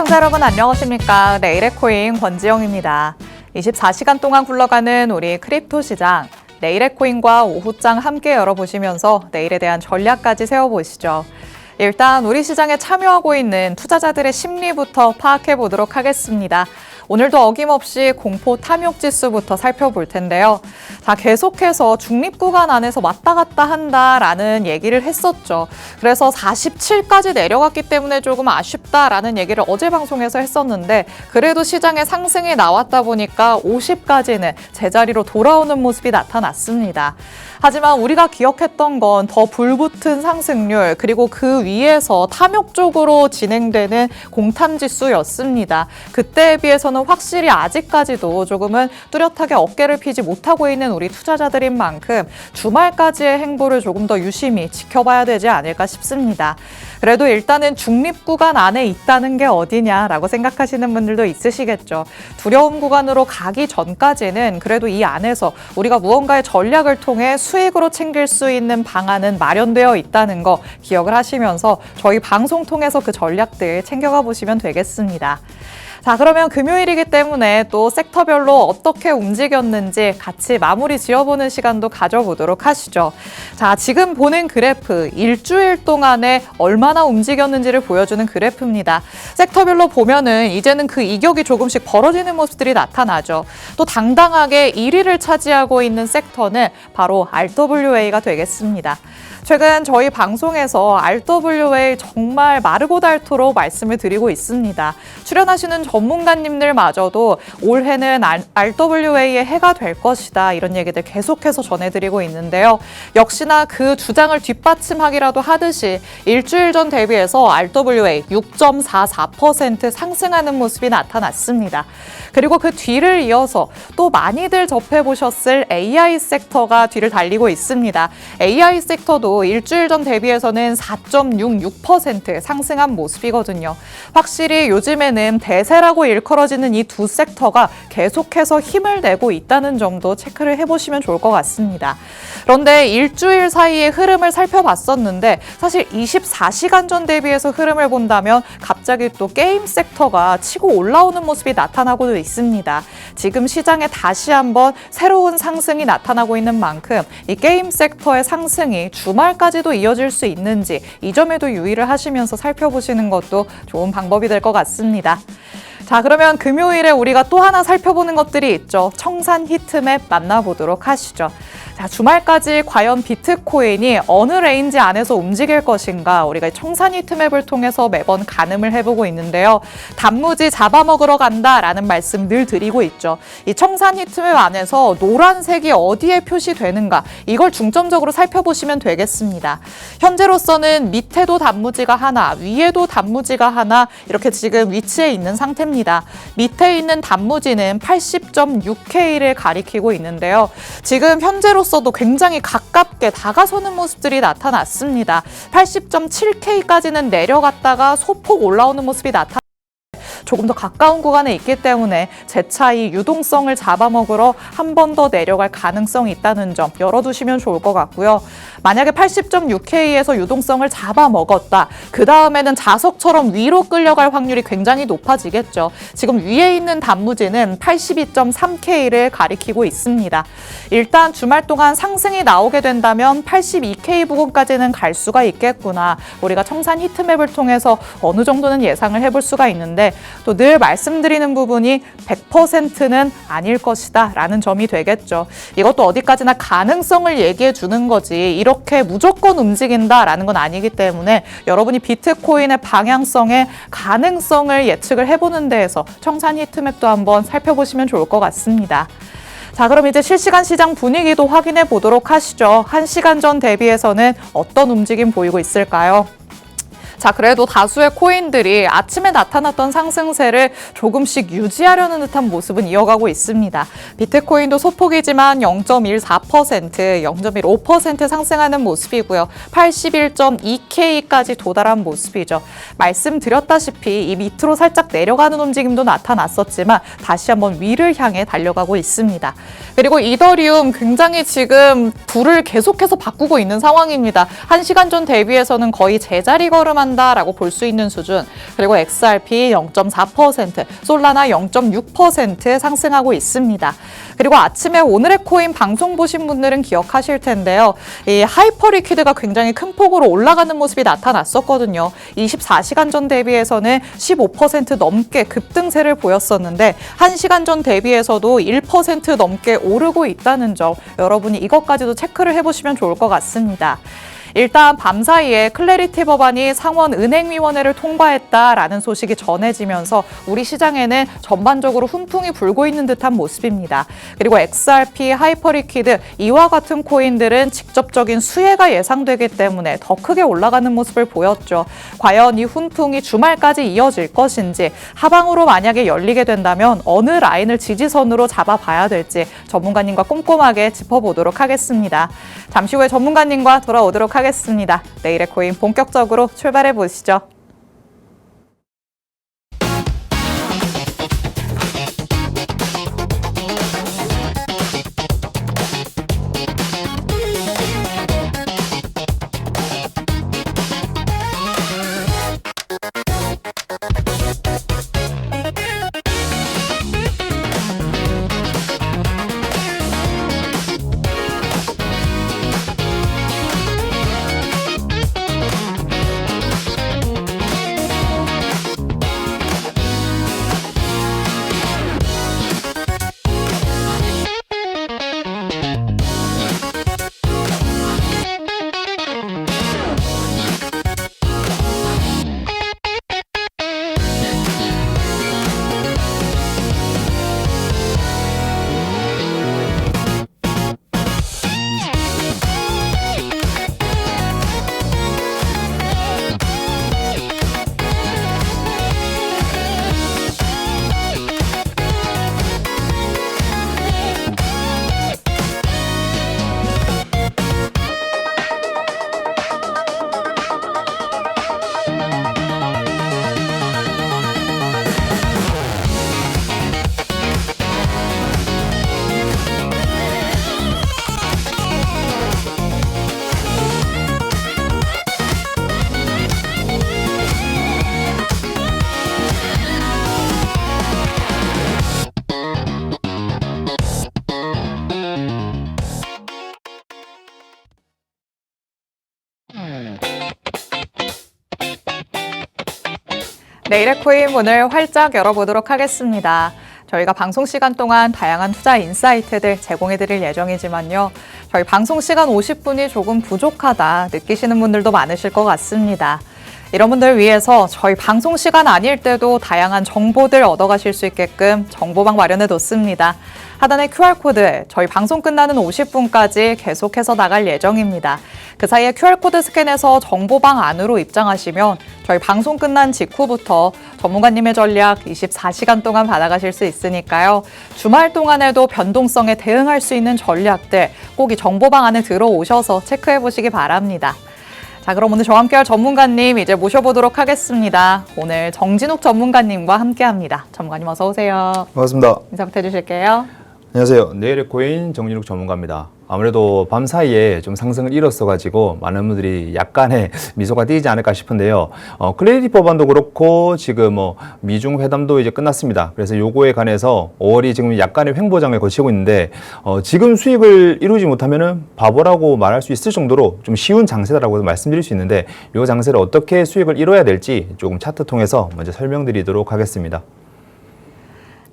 시청자 여러분 안녕하십니까? 내일의 코인 권지영입니다. 24시간 동안 굴러가는 우리 크립토 시장, 내일의 코인과 오후장 함께 열어보시면서 내일에 대한 전략까지 세워보시죠. 일단 우리 시장에 참여하고 있는 투자자들의 심리부터 파악해 보도록 하겠습니다. 오늘도 어김없이 공포 탐욕 지수부터 살펴볼 텐데요. 자, 계속해서 중립 구간 안에서 왔다 갔다 한다라는 얘기를 했었죠. 그래서 47까지 내려갔기 때문에 조금 아쉽다라는 얘기를 어제 방송에서 했었는데 그래도 시장에 상승이 나왔다 보니까 50까지는 제자리로 돌아오는 모습이 나타났습니다. 하지만 우리가 기억했던 건 더 불붙은 상승률 그리고 그 위에서 탐욕적으로 진행되는 공탐지수였습니다. 그때에 비해서는 확실히 아직까지도 조금은 뚜렷하게 어깨를 피지 못하고 있는 우리 투자자들인 만큼 주말까지의 행보를 조금 더 유심히 지켜봐야 되지 않을까 싶습니다. 그래도 일단은 중립 구간 안에 있다는 게 어디냐라고 생각하시는 분들도 있으시겠죠. 두려움 구간으로 가기 전까지는 그래도 이 안에서 우리가 무언가의 전략을 통해 수익으로 챙길 수 있는 방안은 마련되어 있다는 거 기억을 하시면서 저희 방송 통해서 그 전략들 챙겨가 보시면 되겠습니다. 자, 그러면 금요일이기 때문에 또 섹터별로 어떻게 움직였는지 같이 마무리 지어보는 시간도 가져보도록 하시죠. 자, 지금 보는 그래프, 일주일 동안에 얼마나 움직였는지를 보여주는 그래프입니다. 섹터별로 보면은 이제는 그 이격이 조금씩 벌어지는 모습들이 나타나죠. 또 당당하게 1위를 차지하고 있는 섹터는 바로 RWA가 되겠습니다. 최근 저희 방송에서 RWA 정말 마르고 닳도록 말씀을 드리고 있습니다. 출연하시는 전문가님들마저도 올해는 RWA의 해가 될 것이다 이런 얘기들 계속해서 전해드리고 있는데요. 역시나 그 주장을 뒷받침하기라도 하듯이 일주일 전 대비해서 RWA 6.44% 상승하는 모습이 나타났습니다. 그리고 그 뒤를 이어서 또 많이들 접해보셨을 AI 섹터가 뒤를 달리고 있습니다. AI 섹터도 일주일 전 대비해서는 4.66% 상승한 모습이거든요. 확실히 요즘에는 대세라고 일컬어지는 이 두 섹터가 계속해서 힘을 내고 있다는 점도 체크를 해보시면 좋을 것 같습니다. 그런데 일주일 사이의 흐름을 살펴봤었는데 사실 24시간 전 대비해서 흐름을 본다면 갑자기 또 게임 섹터가 치고 올라오는 모습이 나타나고 있습니다. 지금 시장에 다시 한번 새로운 상승이 나타나고 있는 만큼 이 게임 섹터의 상승이 주말까지도 이어질 수 있는지 이 점에도 유의를 하시면서 살펴보시는 것도 좋은 방법이 될 것 같습니다. 자, 그러면 금요일에 우리가 또 하나 살펴보는 것들이 있죠. 청산 히트맵 만나보도록 하시죠. 자, 주말까지 과연 비트코인이 어느 레인지 안에서 움직일 것인가 우리가 청산 히트맵을 통해서 매번 가늠을 해보고 있는데요. 단무지 잡아먹으러 간다라는 말씀 늘 드리고 있죠. 이 청산 히트맵 안에서 노란색이 어디에 표시되는가 이걸 중점적으로 살펴보시면 되겠습니다. 현재로서는 밑에도 단무지가 하나, 위에도 단무지가 하나 이렇게 지금 위치해 있는 상태입니다. 밑에 있는 단무지는 80.6K를 가리키고 있는데요. 지금 현재로서도 굉장히 가깝게 다가서는 모습들이 나타났습니다. 80.7K까지는 내려갔다가 소폭 올라오는 모습이 조금 더 가까운 구간에 있기 때문에 재차 이 유동성을 잡아먹으러 한 번 더 내려갈 가능성이 있다는 점 열어두시면 좋을 것 같고요. 만약에 80.6K에서 유동성을 잡아먹었다. 그 다음에는 자석처럼 위로 끌려갈 확률이 굉장히 높아지겠죠. 지금 위에 있는 단무지는 82.3K를 가리키고 있습니다. 일단 주말 동안 상승이 나오게 된다면 82K 부근까지는 갈 수가 있겠구나. 우리가 청산 히트맵을 통해서 어느 정도는 예상을 해볼 수가 있는데 또 늘 말씀드리는 부분이 100%는 아닐 것이다 라는 점이 되겠죠. 이것도 어디까지나 가능성을 얘기해 주는 거지 이렇게 무조건 움직인다라는 건 아니기 때문에 여러분이 비트코인의 방향성의 가능성을 예측을 해보는 데에서 청산 히트맵도 한번 살펴보시면 좋을 것 같습니다. 자, 그럼 이제 실시간 시장 분위기도 확인해 보도록 하시죠. 1시간 전 대비해서는 어떤 움직임 보이고 있을까요? 자, 그래도 다수의 코인들이 아침에 나타났던 상승세를 조금씩 유지하려는 듯한 모습은 이어가고 있습니다. 비트코인도 소폭이지만 0.14%, 0.15% 상승하는 모습이고요. 81.2K까지 도달한 모습이죠. 말씀드렸다시피 이 밑으로 살짝 내려가는 움직임도 나타났었지만 다시 한번 위를 향해 달려가고 있습니다. 그리고 이더리움 굉장히 지금 불을 계속해서 바꾸고 있는 상황입니다. 1시간 전 대비해서는 거의 제자리 걸음하는 상승한다라고 볼 수 있는 수준, 그리고 XRP 0.4%, 솔라나 0.6% 상승하고 있습니다. 그리고 아침에 오늘의 코인 방송 보신 분들은 기억하실 텐데요. 이 하이퍼리퀴드가 굉장히 큰 폭으로 올라가는 모습이 나타났었거든요. 24시간 전 대비해서는 15% 넘게 급등세를 보였었는데 1시간 전 대비해서도 1% 넘게 오르고 있다는 점, 여러분이 이것까지도 체크를 해보시면 좋을 것 같습니다. 일단 밤사이에 클래리티 법안이 상원은행위원회를 통과했다라는 소식이 전해지면서 우리 시장에는 전반적으로 훈풍이 불고 있는 듯한 모습입니다. 그리고 XRP, 하이퍼리퀴드 이와 같은 코인들은 직접적인 수혜가 예상되기 때문에 더 크게 올라가는 모습을 보였죠. 과연 이 훈풍이 주말까지 이어질 것인지, 하방으로 만약에 열리게 된다면 어느 라인을 지지선으로 잡아봐야 될지 전문가님과 꼼꼼하게 짚어보도록 하겠습니다. 잠시 후에 전문가님과 돌아오도록 하겠습니다. 내일의 코인 본격적으로 출발해 보시죠. 내일의 코인 문을 활짝 열어보도록 하겠습니다. 저희가 방송 시간 동안 다양한 투자 인사이트들 제공해드릴 예정이지만요. 저희 방송 시간 50분이 조금 부족하다 느끼시는 분들도 많으실 것 같습니다. 이런 분들 위해서 저희 방송 시간 아닐 때도 다양한 정보들 얻어가실 수 있게끔 정보방 마련해뒀습니다. 하단의 QR코드, 저희 방송 끝나는 50분까지 계속해서 나갈 예정입니다. 그 사이에 QR코드 스캔해서 정보방 안으로 입장하시면 저희 방송 끝난 직후부터 전문가님의 전략 24시간 동안 받아가실 수 있으니까요. 주말 동안에도 변동성에 대응할 수 있는 전략들 꼭 이 정보방 안에 들어오셔서 체크해보시기 바랍니다. 자, 그럼 오늘 저와 함께할 전문가님 이제 모셔보도록 하겠습니다. 오늘 정진욱 전문가님과 함께합니다. 전문가님 어서 오세요. 반갑습니다. 인사부터 해주실게요. 안녕하세요. 내일의 코인 정진욱 전문가입니다. 아무래도 밤 사이에 좀 상승을 이뤘어가지고 많은 분들이 약간의 미소가 띄지 않을까 싶은데요. 클래리티 법안도 그렇고 지금 미중 회담도 이제 끝났습니다. 그래서 요거에 관해서 5월이 지금 약간의 횡보장을 거치고 있는데 지금 수익을 이루지 못하면은 바보라고 말할 수 있을 정도로 좀 쉬운 장세다라고 말씀드릴 수 있는데 이 장세를 어떻게 수익을 이뤄야 될지 조금 차트 통해서 먼저 설명드리도록 하겠습니다.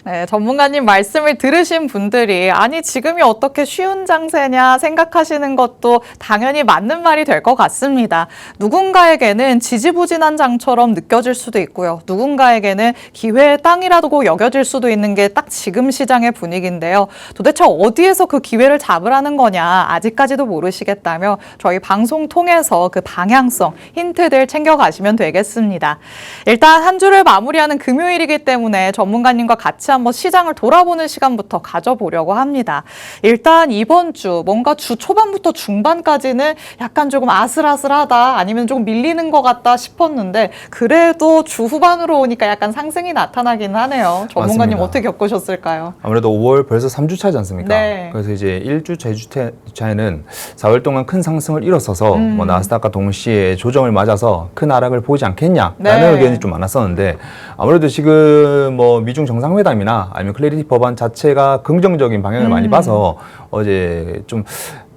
네, 전문가님 말씀을 들으신 분들이 아니 지금이 어떻게 쉬운 장세냐 생각하시는 것도 당연히 맞는 말이 될 것 같습니다. 누군가에게는 지지부진한 장처럼 느껴질 수도 있고요. 누군가에게는 기회의 땅이라고 여겨질 수도 있는 게 딱 지금 시장의 분위기인데요. 도대체 어디에서 그 기회를 잡으라는 거냐 아직까지도 모르시겠다며 저희 방송 통해서 그 방향성, 힌트들 챙겨가시면 되겠습니다. 일단 한 주를 마무리하는 금요일이기 때문에 전문가님과 같이 한번 시장을 돌아보는 시간부터 가져보려고 합니다. 일단 이번 주 뭔가 주 초반부터 중반까지는 약간 조금 아슬아슬하다 아니면 조금 밀리는 것 같다 싶었는데 그래도 주 후반으로 오니까 약간 상승이 나타나긴 하네요. 전문가님 맞습니다. 어떻게 겪으셨을까요? 아무래도 5월 벌써 3주 차지 않습니까? 네. 그래서 이제 1주차, 2주차에는 4월 동안 큰 상승을 이뤘어서 뭐 나스닥과 동시에 조정을 맞아서 큰 하락을 보이지 않겠냐라는 네. 의견이 좀 많았었는데 아무래도 지금 뭐 미중 정상회담이나 아니면 클래리티 법안 자체가 긍정적인 방향을 많이 봐서 어제 좀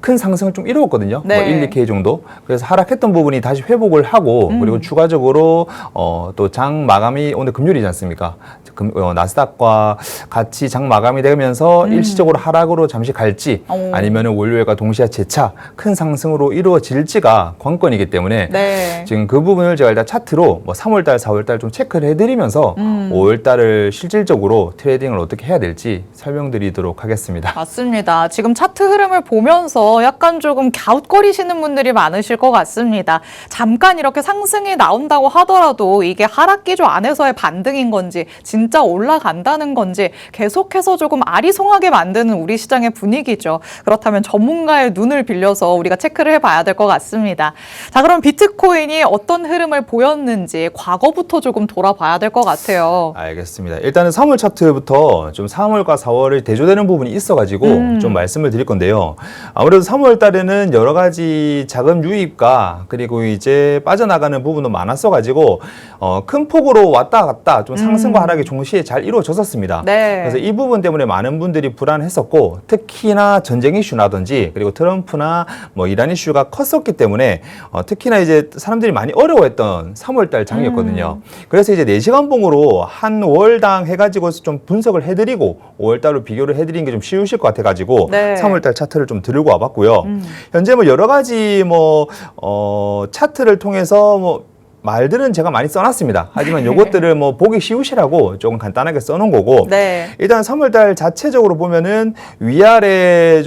큰 상승을 좀 이루었거든요. 네. 뭐 1, 2K 정도. 그래서 하락했던 부분이 다시 회복을 하고 그리고 추가적으로 또 장 마감이 오늘 금요일이지 않습니까? 나스닥과 같이 장 마감이 되면서 일시적으로 하락으로 잠시 갈지 아니면 월요일과 동시에 재차 큰 상승으로 이루어질지가 관건이기 때문에 네. 지금 그 부분을 제가 일단 차트로 뭐 3월달, 4월달 좀 체크를 해드리면서 5월달을 실질적으로 트레이딩을 어떻게 해야 될지 설명드리도록 하겠습니다. 맞습니다. 지금 차트 흐름을 보면서 약간 조금 갸웃거리시는 분들이 많으실 것 같습니다. 잠깐 이렇게 상승이 나온다고 하더라도 이게 하락 기조 안에서의 반등인 건지 진짜 올라간다는 건지 계속해서 조금 아리송하게 만드는 우리 시장의 분위기죠. 그렇다면 전문가의 눈을 빌려서 우리가 체크를 해봐야 될 것 같습니다. 자, 그럼 비트코인이 어떤 흐름을 보였는지 과거부터 조금 돌아봐야 될 것 같아요. 알겠습니다. 일단은 3월 차트부터 좀 3월과 4월을 대조되는 부분이 있어가지고 좀 말씀을 드릴 건데요. 아무래도 3월 달에는 여러 가지 자금 유입과 그리고 이제 빠져나가는 부분도 많았어가지고 큰 폭으로 왔다 갔다 좀 상승과 하락이 동시에 잘 이루어졌었습니다. 네. 그래서 이 부분 때문에 많은 분들이 불안했었고 특히나 전쟁 이슈라든지 그리고 트럼프나 뭐 이란 이슈가 컸었기 때문에 특히나 이제 사람들이 많이 어려워했던 3월 달 장이었거든요. 그래서 이제 4시간 봉으로 한 월당 해가지고 좀 분석을 해드리고 5월 달로 비교를 해드리는 게 좀 쉬우실 것 같아가지고 네. 3월 달 차트를 좀 들고 와봤고요. 현재 뭐 여러 가지 뭐 차트를 통해서 뭐 말들은 제가 많이 써놨습니다. 하지만 요것들을 뭐 보기 쉬우시라고 조금 간단하게 써놓은 거고 네. 일단 3월달 자체적으로 보면은 위아래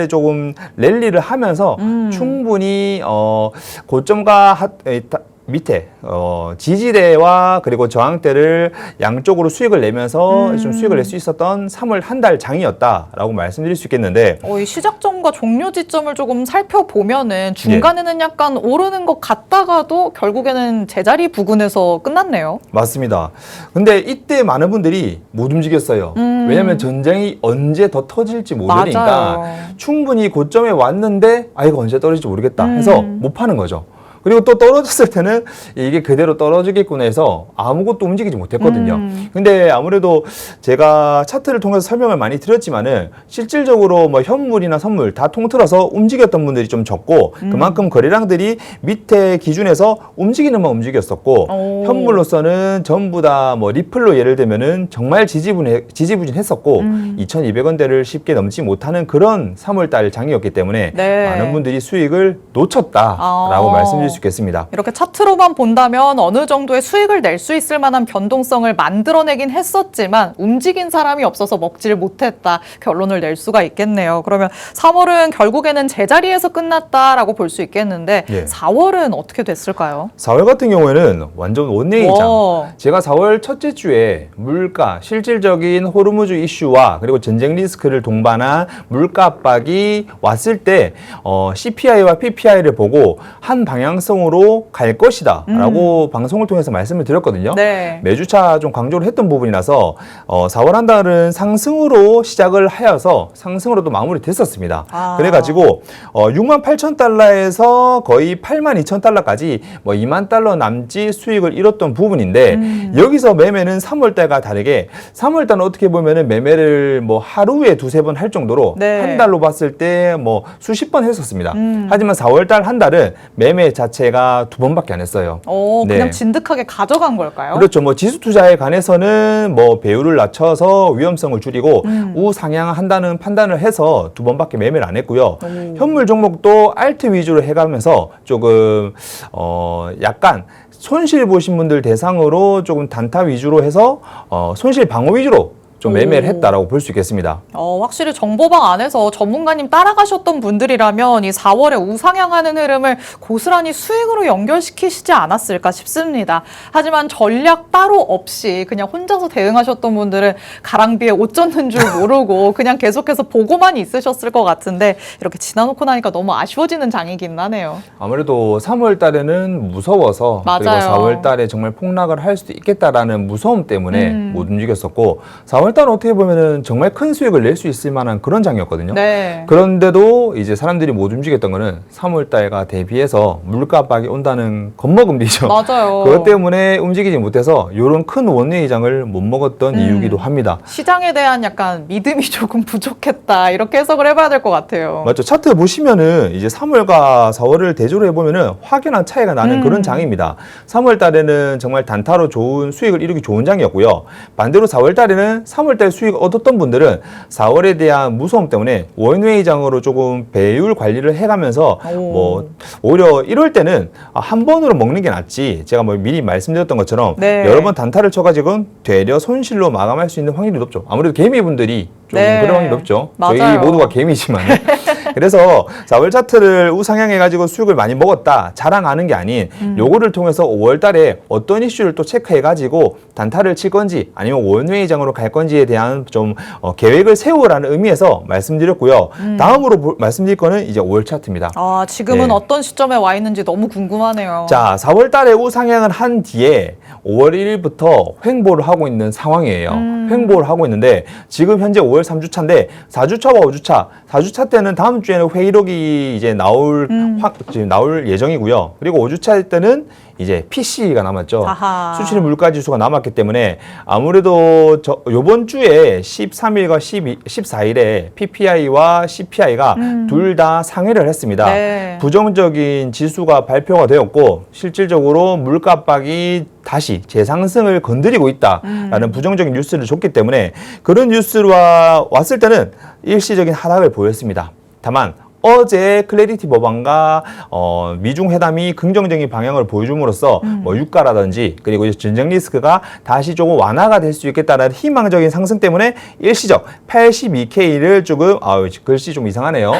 조금 랠리를 하면서 충분히 고점과 밑에 지지대와 그리고 저항대를 양쪽으로 수익을 내면서 좀 수익을 낼 수 있었던 3월 한 달 장이었다라고 말씀드릴 수 있겠는데 이 시작점과 종료 지점을 조금 살펴보면은 중간에는 약간 오르는 것 같다가도 결국에는 제자리 부근에서 끝났네요. 맞습니다. 근데 이때 많은 분들이 못 움직였어요. 왜냐하면 전쟁이 언제 더 터질지 모르니까 맞아요. 충분히 고점에 왔는데 이거 언제 떨어질지 모르겠다 해서 못 파는 거죠. 그리고 또 떨어졌을 때는 이게 그대로 떨어지겠구나 해서 아무것도 움직이지 못했거든요. 근데 아무래도 제가 차트를 통해서 설명을 많이 드렸지만은 실질적으로 뭐 현물이나 선물 다 통틀어서 움직였던 분들이 좀 적고 그만큼 거래량들이 밑에 기준에서 움직이는만 움직였었고 현물로서는 전부 다 뭐 리플로 예를 들면은 정말 지지부진했었고 2,200원대를 쉽게 넘지 못하는 그런 3월달 장이었기 때문에 네. 많은 분들이 수익을 놓쳤다라고 말씀드릴 수 있겠습니다. 이렇게 차트로만 본다면 어느 정도의 수익을 낼 수 있을 만한 변동성을 만들어내긴 했었지만 움직인 사람이 없어서 먹지를 못했다 결론을 낼 수가 있겠네요. 그러면 3월은 결국에는 제자리에서 끝났다라고 볼 수 있겠는데 예. 4월은 어떻게 됐을까요? 4월 같은 경우에는 완전 원내의 장. 와. 제가 4월 첫째 주에 물가, 실질적인 호르무즈 이슈와 그리고 전쟁 리스크를 동반한 물가 압박이 왔을 때 CPI와 PPI를 보고 한 방향성으로 갈 것이다 라고 방송을 통해서 말씀을 드렸거든요. 네. 매주차 좀 강조를 했던 부분이라서 4월 한 달은 상승으로 시작을 하여서 상승으로 또 마무리 됐었습니다. 그래가지고 68,000달러에서 거의 82,000달러까지 뭐 2만 달러 남짓 수익을 잃었던 부분인데 여기서 매매는 3월달과 다르게 3월달은 어떻게 보면은 매매를 뭐 하루에 두세 번 할 정도로 네. 한 달로 봤을 때 뭐 수십 번 했었습니다. 하지만 4월달 한 달은 매매 자체가 두 번밖에 안 했어요. 그냥 네. 진득하게 가져간 걸까요? 그렇죠. 뭐 지수 투자에 관해서는 뭐 배율을 낮춰서 위험성을 줄이고 우상향한다는 판단을 해서 두 번밖에 매매를 안 했고요. 현물 종목도 알트 위주로 해가면서 조금 약간 손실 보신 분들 대상으로 조금 단타 위주로 해서 손실 방어 위주로 좀 매매를 했다라고 볼 수 있겠습니다. 확실히 정보방 안에서 전문가님 따라가셨던 분들이라면 이 4월에 우상향하는 흐름을 고스란히 수익으로 연결시키시지 않았을까 싶습니다. 하지만 전략 따로 없이 그냥 혼자서 대응하셨던 분들은 가랑비에 옷 젖는 줄 모르고 그냥 계속해서 보고만 있으셨을 것 같은데 이렇게 지나놓고 나니까 너무 아쉬워지는 장이긴 하네요. 아무래도 3월 달에는 무서워서 맞아요. 그리고 4월 달에 정말 폭락을 할 수도 있겠다라는 무서움 때문에 못 움직였었고 4월 달은 어떻게 보면은 정말 큰 수익을 낼 수 있을 만한 그런 장이었거든요. 네. 그런데도 이제 사람들이 못 움직였던 거는 3월 달과 대비해서 물가 압박이 온다는 겁먹음이죠. 맞아요. 그것 때문에 움직이지 못해서 이런 큰 원외이장을 못 먹었던 이유기도 합니다. 시장에 대한 약간 믿음이 조금 부족했다 이렇게 해석을 해봐야 될 것 같아요. 맞죠. 차트 보시면은 이제 3월과 4월을 대조를 해보면은 확연한 차이가 나는 그런 장입니다. 3월 달에는 정말 단타로 좋은 수익을 이루기 좋은 장이었고요. 반대로 4월 달에는 3월 달 수익 얻었던 분들은 4월에 대한 무서움 때문에 원웨이 장으로 조금 배율 관리를 해가면서 뭐 오히려 이럴 때는 한 번으로 먹는 게 낫지. 제가 뭐 미리 말씀드렸던 것처럼 네. 여러 번 단타를 쳐가지고 되려 손실로 마감할 수 있는 확률이 높죠. 아무래도 개미분들이 좀 네. 그런 확률이 높죠. 맞아요. 저희 모두가 개미지만. 그래서 4월 차트를 우상향해가지고 수익을 많이 먹었다 자랑하는 게 아닌 요거를 통해서 5월 달에 어떤 이슈를 또 체크해가지고 단타를 칠 건지 아니면 원웨이장으로 갈 건지에 대한 좀 계획을 세우라는 의미에서 말씀드렸고요. 다음으로 말씀드릴 거는 이제 5월 차트입니다. 지금은 네. 어떤 시점에 와 있는지 너무 궁금하네요. 자, 4월 달에 우상향을 한 뒤에 5월 1일부터 횡보를 하고 있는 상황이에요. 횡보를 하고 있는데 지금 현재 5월 3주차인데 4주차와 5주차, 4주차 때는 다음 주에는 회의록이 이제 지금 나올 예정이고요. 그리고 5주차 때는 이제 PC가 남았죠. 아하. 수출 물가지수가 남았기 때문에 아무래도 요번 주에 13일과 14일에 PPI와 CPI가 둘 다 상회를 했습니다. 네. 부정적인 지수가 발표가 되었고 실질적으로 물가 압박이 다시 재상승을 건드리고 있다라는 부정적인 뉴스를 줬기 때문에 그런 뉴스가 왔을 때는 일시적인 하락을 보였습니다. 다만 어제 클래리티 법안과 미중 회담이 긍정적인 방향을 보여줌으로써 뭐 유가라든지 그리고 이제 전쟁 리스크가 다시 조금 완화가 될 수 있겠다는 희망적인 상승 때문에 일시적 82K를 조금 글씨 좀 이상하네요.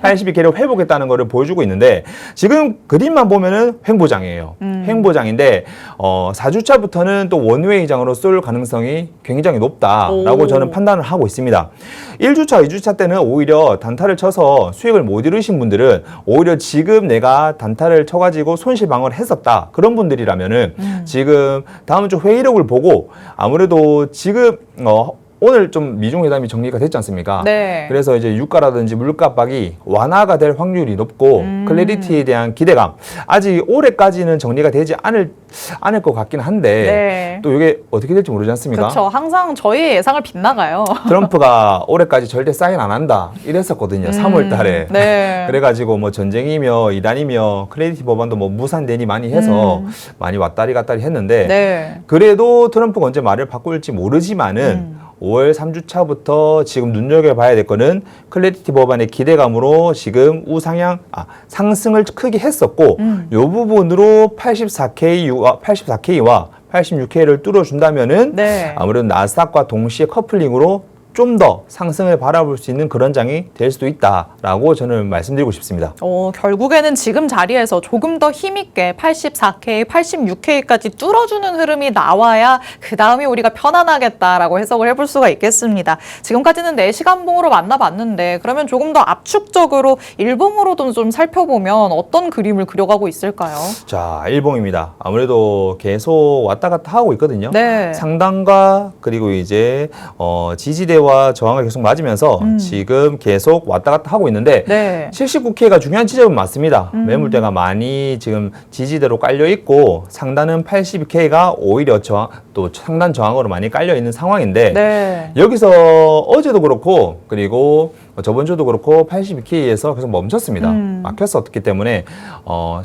82K를 회복했다는 것을 보여주고 있는데 지금 그림만 보면은 횡보장이에요. 횡보장인데 4주차부터는 또 원웨이장으로 쏠 가능성이 굉장히 높다라고 저는 판단을 하고 있습니다. 1주차, 2주차 때는 오히려 단타를 쳐서 수익을 못 이루신 분들은 오히려 지금 내가 단타를 쳐가지고 손실 방어를 했었다. 그런 분들이라면은 지금 다음 주 회의록을 보고 아무래도 지금 오늘 좀 미중 회담이 정리가 됐지 않습니까? 네. 그래서 이제 유가라든지 물가 압박이 완화가 될 확률이 높고 클래리티에 대한 기대감 아직 올해까지는 정리가 되지 않을 것 같긴 한데 네. 또 이게 어떻게 될지 모르지 않습니까? 그렇죠. 항상 저희의 예상을 빗나가요. 트럼프가 올해까지 절대 사인 안 한다 이랬었거든요. 3월 달에. 네. 그래가지고 뭐 전쟁이며 이단이며 클래리티 법안도 뭐 무산되니 많이 해서 많이 왔다리 갔다리 했는데 네. 그래도 트럼프가 언제 말을 바꿀지 모르지만은 5월 3주차부터 지금 눈여겨봐야 될 거는 클래리티 법안의 기대감으로 지금 상승을 크게 했었고 이 부분으로 84K와 86K를 뚫어준다면은 네. 아무래도 나스닥과 동시에 커플링으로 좀 더 상승을 바라볼 수 있는 그런 장이 될 수도 있다라고 저는 말씀드리고 싶습니다. 결국에는 지금 자리에서 조금 더 힘있게 84K, 86K까지 뚫어주는 흐름이 나와야 그 다음에 우리가 편안하겠다라고 해석을 해볼 수가 있겠습니다. 지금까지는 4시간 봉으로 만나봤는데 그러면 조금 더 압축적으로 일봉으로도 좀 살펴보면 어떤 그림을 그려가고 있을까요? 자, 일봉입니다. 아무래도 계속 왔다 갔다 하고 있거든요. 네. 상단과 그리고 이제 지지대와 저항을 계속 맞으면서 지금 계속 왔다 갔다 하고 있는데 네. 79K가 중요한 지점은 맞습니다. 매물대가 많이 지금 지지대로 깔려 있고 상단은 82K가 오히려 또 상단 저항으로 많이 깔려 있는 상황인데 네. 여기서 어제도 그렇고 그리고 저번 주도 그렇고 82K에서 계속 멈췄습니다. 막혔었기 때문에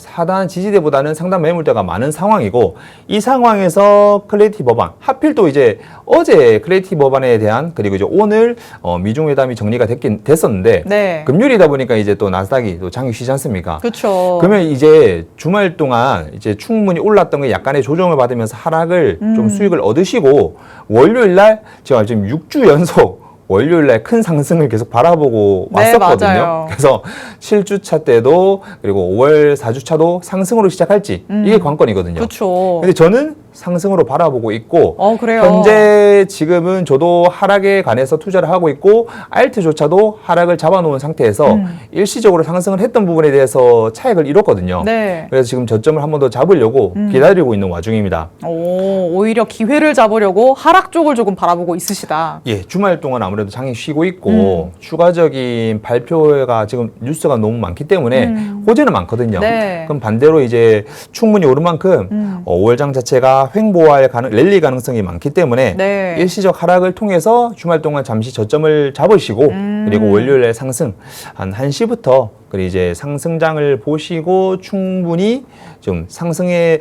하단 지지대보다는 상단 매물대가 많은 상황이고 이 상황에서 클래리티 법안 하필 또 이제 어제 클레리티 법안에 대한 그리고 이제 오늘 미중 회담이 정리가 됐었는데 네. 금요일이다 보니까 이제 또 나스닥이 또 장이 쉬지 않습니까? 그렇죠. 그러면 이제 주말 동안 이제 충분히 올랐던 게 약간의 조정을 받으면서 하락을 좀 수익을 얻으시고 월요일 날 제가 지금 6주 연속 월요일 날 큰 상승을 계속 바라보고 네, 왔었거든요. 맞아요. 그래서 7주차 때도 그리고 5월 4주차도 상승으로 시작할지 이게 관건이거든요. 그렇죠. 근데 저는 상승으로 바라보고 있고 그래요. 현재 지금은 저도 하락에 관해서 투자를 하고 있고 알트조차도 하락을 잡아놓은 상태에서 일시적으로 상승을 했던 부분에 대해서 차익을 잃었거든요. 네. 그래서 지금 저점을 한 번 더 잡으려고 기다리고 있는 와중입니다. 오히려 기회를 잡으려고 하락 쪽을 조금 바라보고 있으시다. 예, 주말 동안 아무래도 장이 쉬고 있고 추가적인 발표가 지금 뉴스가 너무 많기 때문에 호재는 많거든요. 네. 그럼 반대로 이제 충분히 오른 만큼 5월장 자체가 횡보할 랠리 가능성이 많기 때문에 네. 일시적 하락을 통해서 주말 동안 잠시 저점을 잡으시고 그리고 월요일에 상승 한 1시부터 그리고 이제 상승장을 보시고 충분히 좀 상승의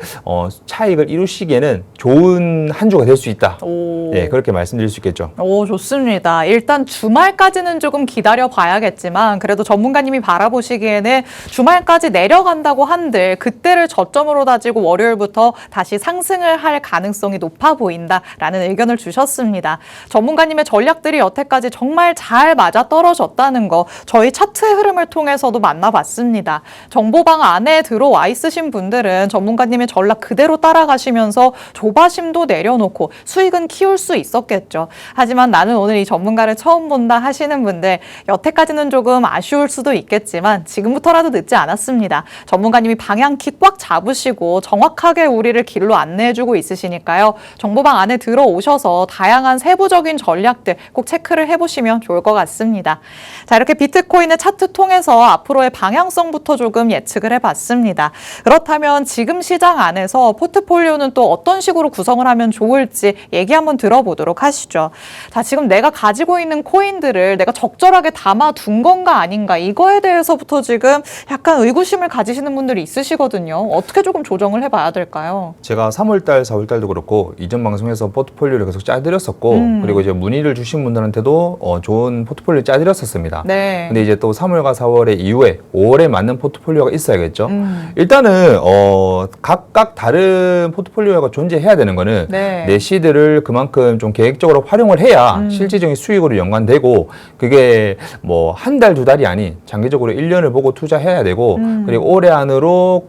차익을 이루시기에는 좋은 한 주가 될 수 있다. 예, 그렇게 말씀드릴 수 있겠죠. 좋습니다. 일단 주말까지는 조금 기다려 봐야겠지만 그래도 전문가님이 바라보시기에는 주말까지 내려간다고 한들 그때를 저점으로 다지고 월요일부터 다시 상승을 할 가능성이 높아 보인다라는 의견을 주셨습니다. 전문가님의 전략들이 여태까지 정말 잘 맞아떨어졌다는 거 저희 차트의 흐름을 통해서도 만나봤습니다. 정보방 안에 들어와 있으신 분들은 전문가님의 전략 그대로 따라가시면서 조바심도 내려놓고 수익은 키울 수 있었겠죠. 하지만 나는 오늘 이 전문가를 처음 본다 하시는 분들 여태까지는 조금 아쉬울 수도 있겠지만 지금부터라도 늦지 않았습니다. 전문가님이 방향키 꽉 잡으시고 정확하게 우리를 길로 안내해주고 있으시니까요. 정보방 안에 들어오셔서 다양한 세부적인 전략들 꼭 체크를 해보시면 좋을 것 같습니다. 자, 이렇게 비트코인의 차트 통해서 앞으로의 방향성부터 조금 예측을 해봤습니다. 그렇다면 지금 시장 안에서 포트폴리오는 또 어떤 식으로 구성을 하면 좋을지 얘기 한번 들어보도록 하시죠. 자, 지금 내가 가지고 있는 코인들을 내가 적절하게 담아둔 건가 아닌가 이거에 대해서부터 지금 약간 의구심을 가지시는 분들이 있으시거든요. 어떻게 조금 조정을 해봐야 될까요? 제가 3월달, 4월달도 그렇고 이전 방송에서 포트폴리오를 계속 짜드렸었고 그리고 이제 문의를 주신 분들한테도 좋은 포트폴리오 짜드렸었습니다. 네. 근데 이제 또 3월과 4월의 이후에 5월에 맞는 포트폴리오가 있어야겠죠. 일단은 각각 다른 포트폴리오가 존재해야 되는 거는 네. 내 시드를 그만큼 좀 계획적으로 활용을 해야 실질적인 수익으로 연관되고 그게 뭐 한 달, 두 달이 아닌 장기적으로 1년을 보고 투자해야 되고 그리고 올해 안으로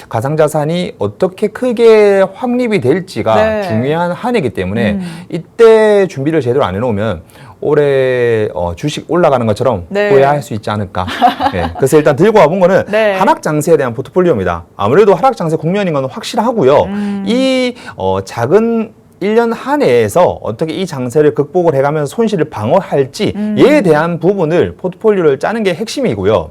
가상자산이 어떻게 크게 확립이 될지가 네. 중요한 한 해이기 때문에 이때 준비를 제대로 안 해놓으면 올해 주식 올라가는 것처럼 네. 후회할 수 있지 않을까. 네. 그래서 일단 들고 와본 거는 네. 하락 장세에 대한 포트폴리오입니다. 아무래도 하락 장세 국면인 건 확실하고요. 이 작은 1년 한 해에서 어떻게 이 장세를 극복을 해가면서 손실을 방어할지에 대한 부분을 포트폴리오를 짜는 게 핵심이고요.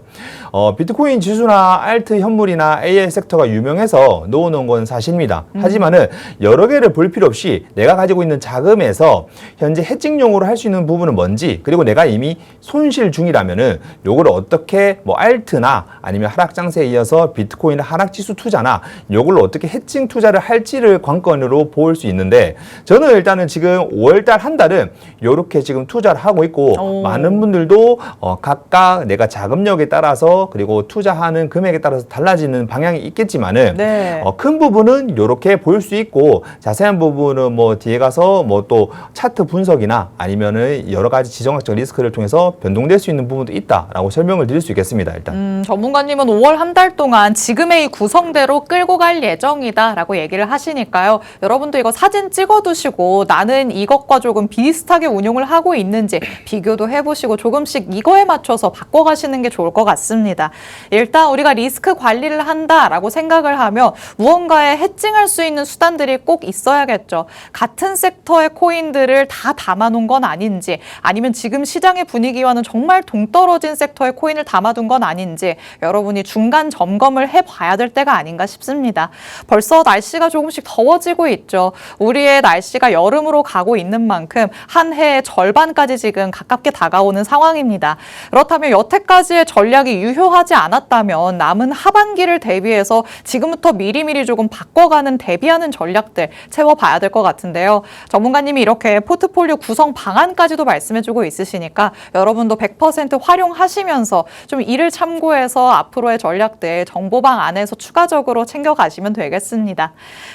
비트코인 지수나 알트 현물이나 AI 섹터가 유명해서 넣어놓은 건 사실입니다. 하지만은 여러 개를 볼 필요 없이 내가 가지고 있는 자금에서 현재 해칭용으로 할 수 있는 부분은 뭔지 그리고 내가 이미 손실 중이라면은 요걸 어떻게 뭐 알트나 아니면 하락 장세에 이어서 비트코인 하락 지수 투자나 요걸로 어떻게 해칭 투자를 할지를 관건으로 볼 수 있는데 저는 일단은 지금 5월달 한 달은 요렇게 지금 투자를 하고 있고 많은 분들도 각각 내가 자금력에 따라서 그리고 투자하는 금액에 따라서 달라지는 방향이 있겠지만은 네. 큰 부분은 요렇게 볼 수 있고 자세한 부분은 뭐 뒤에 가서 뭐 또 차트 분석이나 아니면은 여러 가지 지정학적 리스크를 통해서 변동될 수 있는 부분도 있다라고 설명을 드릴 수 있겠습니다. 일단. 전문가님은 5월 한 달 동안 지금의 이 구성대로 끌고 갈 예정이다라고 얘기를 하시니까요. 여러분도 이거 사진 찍어두시고 나는 이것과 조금 비슷하게 운용을 하고 있는지 비교도 해보시고 조금씩 이거에 맞춰서 바꿔가시는 게 좋을 것 같습니다. 일단 우리가 리스크 관리를 한다라고 생각을 하면 무언가에 해칭할 수 있는 수단들이 꼭 있어야겠죠. 같은 섹터의 코인들을 다 담아놓은 건 아닌지 아니면 지금 시장의 분위기와는 정말 동떨어진 섹터의 코인을 담아둔 건 아닌지 여러분이 중간 점검을 해봐야 될 때가 아닌가 싶습니다. 벌써 날씨가 조금씩 더워지고 있죠. 우리의 날씨가 여름으로 가고 있는 만큼 한 해의 절반까지 지금 가깝게 다가오는 상황입니다. 그렇다면 여태까지의 전략이 유효하지 않았다면 남은 하반기를 대비해서 지금부터 미리미리 조금 바꿔가는 대비하는 전략들 채워봐야 될 것 같은데요. 전문가님이 이렇게 포트폴리오 구성 방안까지도 말씀해주고 있으시니까 여러분도 100% 활용하시면서 좀 이를 참고해서 앞으로의 전략들 정보방 안에서 추가적으로 챙겨가시면 되겠습니다.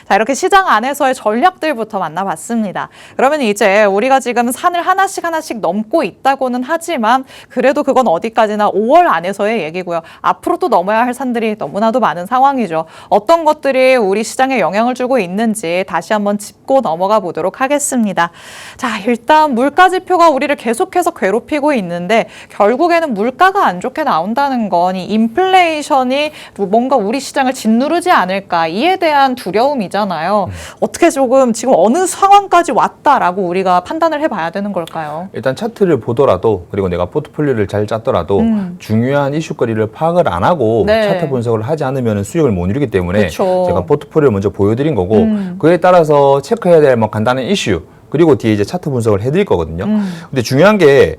자, 이렇게 시장 안에서의 전략들부터 만나봤습니다. 그러면 이제 우리가 지금 산을 하나씩 넘고 있다고는 하지만 그래도 그건 어디까지나 5월 안에서의 얘기고요. 앞으로 또 넘어야 할 산들이 너무나도 많은 상황이죠. 어떤 것들이 우리 시장에 영향을 주고 있는지 다시 한번 짚고 넘어가 보도록 하겠습니다. 자, 일단 물가 지표가 우리를 계속해서 괴롭히고 있는데 결국에는 물가가 안 좋게 나온다는 건 이 인플레이션이 뭔가 우리 시장을 짓누르지 않을까 이에 대한 두려움이잖아요. 어떻게 조금 지금 어느 상황까지 왔다라고 우리가 판단을 해봐야 되는 걸까요? 일단 차트를 보더라도 그리고 내가 포트폴리오를 잘 짰더라도 중요한 이슈거리를 파악을 안 하고 네. 차트 분석을 하지 않으면 수익을 못 누리기 때문에 그쵸. 제가 포트폴리오를 먼저 보여드린 거고 그에 따라서 체크해야 될 뭐 간단한 이슈 그리고 뒤에 이제 차트 분석을 해드릴 거거든요. 근데 중요한 게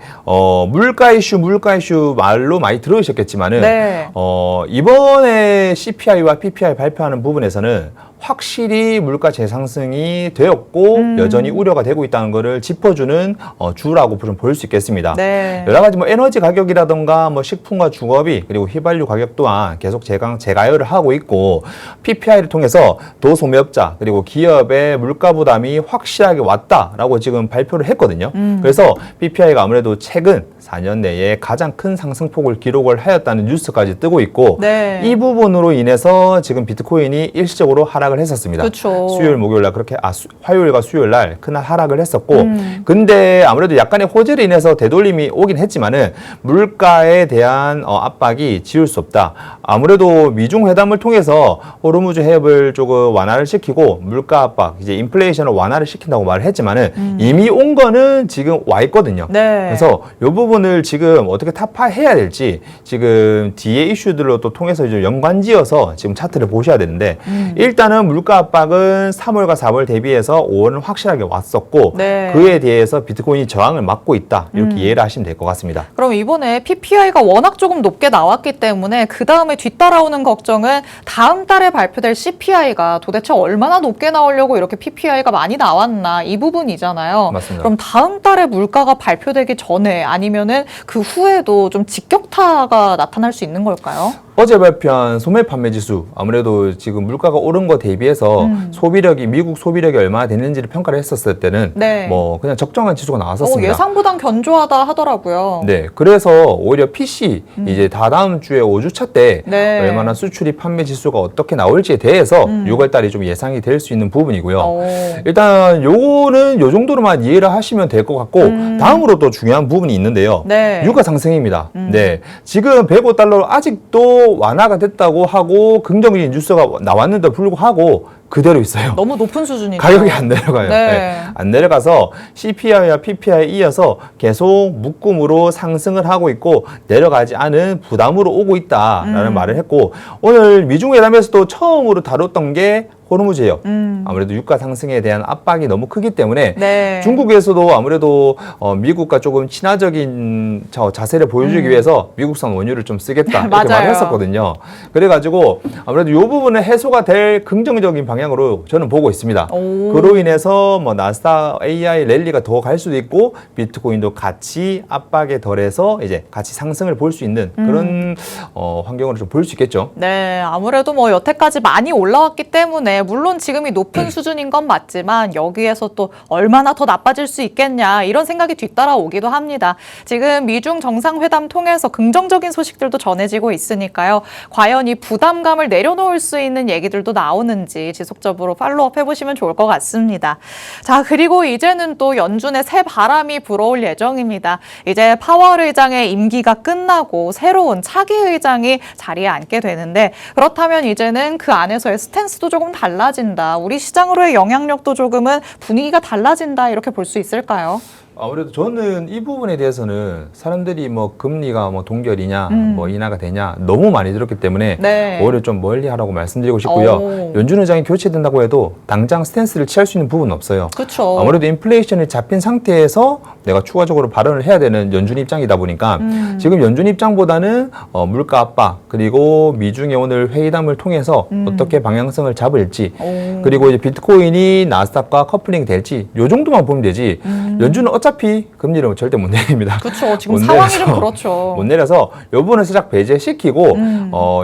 물가 이슈 말로 많이 들으셨겠지만은 네. 이번에 CPI와 PPI 발표하는 부분에서는 확실히 물가 재상승이 되었고 여전히 우려가 되고 있다는 것을 짚어주는 주라고 볼 수 있겠습니다. 네. 여러 가지 뭐 에너지 가격이라든가 뭐 식품과 주거비 그리고 휘발유 가격 또한 계속 재가열을 하고 있고 PPI를 통해서 도소매업자 그리고 기업의 물가 부담이 확실하게 왔다라고 지금 발표를 했거든요. 그래서 PPI가 아무래도 최근 4년 내에 가장 큰 상승폭을 기록을 하였다는 뉴스까지 뜨고 있고 네. 이 부분으로 인해서 지금 비트코인이 일시적으로 하락을 했었습니다. 그쵸. 수요일, 목요일 날 그렇게 화요일과 수요일 날 그날 하락을 했었고 근데 아무래도 약간의 호재로 인해서 되돌림이 오긴 했지만은 물가에 대한 압박이 지울 수 없다. 아무래도 미중 회담을 통해서 호르무즈 해협을 조금 완화를 시키고 물가 압박, 이제 인플레이션을 완화를 시킨다고 말을 했지만은 이미 온 거는 지금 와 있거든요. 네. 그래서 이 부분을 지금 어떻게 타파해야 될지 지금 뒤에 이슈들로 또 통해서 좀 연관지어서 지금 차트를 보셔야 되는데 일단은 물가 압박은 3월과 4월 대비해서 5월은 확실하게 왔었고 네. 그에 대해서 비트코인이 저항을 막고 있다. 이렇게 이해를 하시면 될 것 같습니다. 그럼 이번에 PPI가 워낙 조금 높게 나왔기 때문에 그 다음에 뒤따라오는 걱정은 다음 달에 발표될 CPI가 도대체 얼마나 높게 나오려고 이렇게 PPI가 많이 나왔나 이 부분이잖아요. 맞습니다. 그럼 다음 달에 물가가 발표되기 전에 아니면은 그 후에도 좀 직격타가 나타날 수 있는 걸까요? 어제 발표한 소매 판매 지수 아무래도 지금 물가가 오른 거 대비해서 미국 소비력이 얼마나 됐는지를 평가를 했었을 때는 네. 뭐 그냥 적정한 지수가 나왔었습니다. 예상보단 견조하다 하더라고요. 네, 그래서 오히려 PC 이제 다다음 주에 5주차 때 네. 얼마나 수출입 판매 지수가 어떻게 나올지에 대해서 6월 달이 좀 예상이 될 수 있는 부분이고요. 오. 일단 요거는 요 정도로만 이해를 하시면 될 것 같고 다음으로 또 중요한 부분이 있는데요. 네. 유가 상승입니다. 네, 지금 105달러로 아직도 완화가 됐다고 하고 긍정적인 뉴스가 나왔는데 불구하고 그대로 있어요. 너무 높은 수준이죠. 가격이 안 내려가요. 네. 네. 안 내려가서 CPI와 PPI에 이어서 계속 묶음으로 상승을 하고 있고 내려가지 않은 부담으로 오고 있다라는 말을 했고 오늘 미중 회담에서도 처음으로 다뤘던 게 호르무즈예요. 아무래도 유가 상승에 대한 압박이 너무 크기 때문에 네. 중국에서도 아무래도 미국과 조금 친화적인 자세를 보여주기 위해서 미국산 원유를 좀 쓰겠다 이렇게 맞아요. 말을 했었거든요. 그래가지고 아무래도 이 부분은 해소가 될 긍정적인 방향으로 저는 보고 있습니다. 오. 그로 인해서 뭐 나스닥 AI 랠리가 더 갈 수도 있고 비트코인도 같이 압박에 덜해서 이제 같이 상승을 볼 수 있는 그런 환경으로 좀 볼 수 있겠죠. 네, 아무래도 뭐 여태까지 많이 올라왔기 때문에 물론 지금이 높은 수준인 건 맞지만 여기에서 또 얼마나 더 나빠질 수 있겠냐 이런 생각이 뒤따라오기도 합니다. 지금 미중 정상회담 통해서 긍정적인 소식들도 전해지고 있으니까요. 과연 이 부담감을 내려놓을 수 있는 얘기들도 나오는지 지속적으로 팔로우업 해보시면 좋을 것 같습니다. 자, 그리고 이제는 또 연준의 새 바람이 불어올 예정입니다. 이제 파월 의장의 임기가 끝나고 새로운 차기 의장이 자리에 앉게 되는데 그렇다면 이제는 그 안에서의 스탠스도 조금 달라진다. 우리 시장으로의 영향력도 조금은 분위기가 달라진다. 이렇게 볼 수 있을까요? 아무래도 저는 이 부분에 대해서는 사람들이 뭐 금리가 뭐 동결이냐, 뭐 인하가 되냐 너무 많이 들었기 때문에 네. 오히려 좀 멀리하라고 말씀드리고 싶고요. 오. 연준 의장이 교체된다고 해도 당장 스탠스를 취할 수 있는 부분은 없어요. 그렇죠. 아무래도 인플레이션이 잡힌 상태에서 내가 추가적으로 발언을 해야 되는 연준 입장이다 보니까 지금 연준 입장보다는 물가 압박 그리고 미중의 오늘 회의담을 통해서 어떻게 방향성을 잡을지 오. 그리고 이제 비트코인이 나스닥과 커플링이 될지 요 정도만 보면 되지 연준은 어차피 금리를 절대 못 내립니다. 그렇죠. 지금 못 상황이 내려서, 좀 그렇죠. 못 내려서 요 부분을 살짝 배제시키고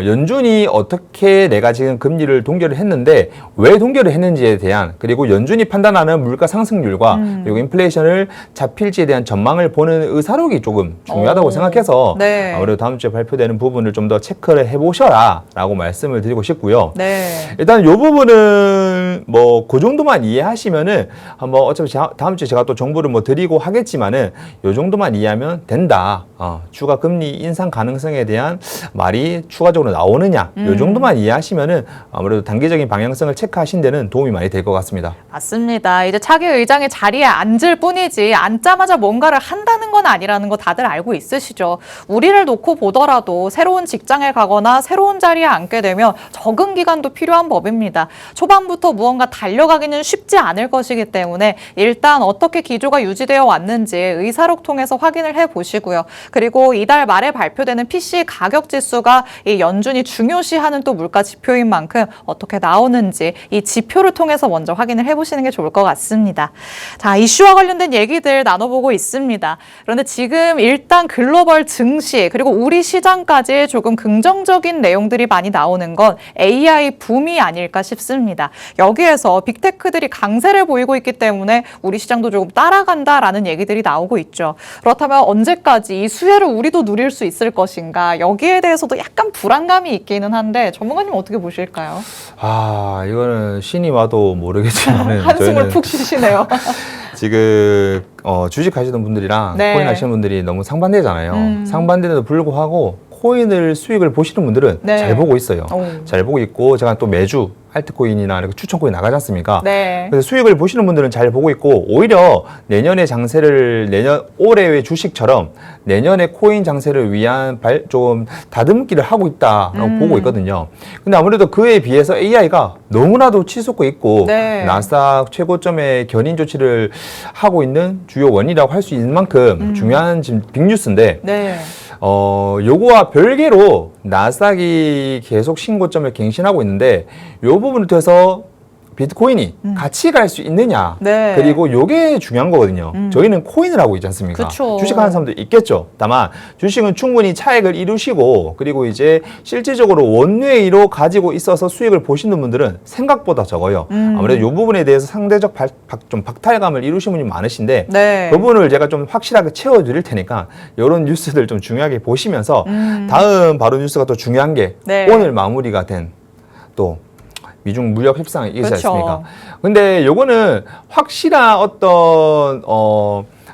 연준이 어떻게 내가 지금 금리를 동결을 했는데 왜 동결을 했는지에 대한 그리고 연준이 판단하는 물가 상승률과 그리고 인플레이션을 잡힐지에 대한 전망을 보는 의사록이 조금 중요하다고 오. 생각해서 네. 아무래도 다음 주에 발표되는 부분을 좀 더 체크를 해보셔라 라고 말씀을 드리고 싶고요. 네. 일단 요 부분은 뭐 그 정도만 이해하시면은 한번 어차피 다음 주에 제가 또 정보를 뭐 드리고 하겠지만은 요 정도만 이해하면 된다. 추가 금리 인상 가능성에 대한 말이 추가적으로 나오느냐 요 정도만 이해하시면은 아무래도 단기적인 방향성을 체크하신 데는 도움이 많이 될 것 같습니다. 맞습니다. 이제 차기 의장의 자리에 앉을 뿐이지 앉자마자 뭔가를 한다는 건 아니라는 거 다들 알고 있으시죠. 우리를 놓고 보더라도 새로운 직장에 가거나 새로운 자리에 앉게 되면 적응 기간도 필요한 법입니다. 초반부터 무언가 달려가기는 쉽지 않을 것이기 때문에 일단 어떻게 기조가 유지되어 왔는지 의사록 통해서 확인을 해보시고요. 그리고 이달 말에 발표되는 PC 가격 지수가 이 연준이 중요시하는 또 물가 지표인 만큼 어떻게 나오는지 이 지표를 통해서 먼저 확인을 해보시는 게 좋을 것 같습니다. 자, 이슈와 관련된 얘기들 나눠보고 있습니다. 그런데 지금 일단 글로벌 증시 그리고 우리 시장까지 조금 긍정적인 내용들이 많이 나오는 건 AI 붐이 아닐까 싶습니다. 여기에서 빅테크들이 강세를 보이고 있기 때문에 우리 시장도 조금 따라간다라는 얘기들이 나오고 있죠. 그렇다면 언제까지 이 수혜를 우리도 누릴 수 있을 것인가 여기에 대해서도 약간 불안감이 있기는 한데 전문가님 어떻게 보실까요? 이거는 신이 와도 모르겠지만 한숨을 푹 쉬시네요. 지금 주식 하시는 분들이랑 네. 코인 하시는 분들이 너무 상반되잖아요. 상반되는데도 불구하고 코인을 수익을 보시는 분들은 네. 잘 보고 있어요. 오. 잘 보고 있고 제가 또 매주 알트코인이나 이렇게 추천코인 나가지 않습니까? 네. 그래서 수익을 보시는 분들은 잘 보고 있고 오히려 내년의 장세를 올해의 주식처럼 내년의 코인 장세를 위한 좀 다듬기를 하고 있다라고 보고 있거든요. 근데 아무래도 그에 비해서 AI가 너무나도 치솟고 있고 네. 나스닥 최고점의 견인 조치를 하고 있는 주요 원인이라고 할 수 있는 만큼 중요한 지금 빅뉴스인데 네. 요거와 별개로 나스닥이 계속 신고점을 갱신하고 있는데 요 부분을 통해서 비트코인이 같이 갈 수 있느냐. 네. 그리고 요게 중요한 거거든요. 저희는 코인을 하고 있지 않습니까? 그쵸. 주식하는 사람도 있겠죠. 다만 주식은 충분히 차익을 이루시고 그리고 이제 실질적으로 원웨이로 가지고 있어서 수익을 보시는 분들은 생각보다 적어요. 아무래도 요 부분에 대해서 상대적 좀 박탈감을 이루신 분이 많으신데 네. 그 부분을 제가 좀 확실하게 채워드릴 테니까 이런 뉴스들 좀 중요하게 보시면서 다음 바로 뉴스가 또 중요한 게 네. 오늘 마무리가 된 또 미중 무역 협상이 있지 그렇죠. 않습니까? 근데 요거는 확실한 어떤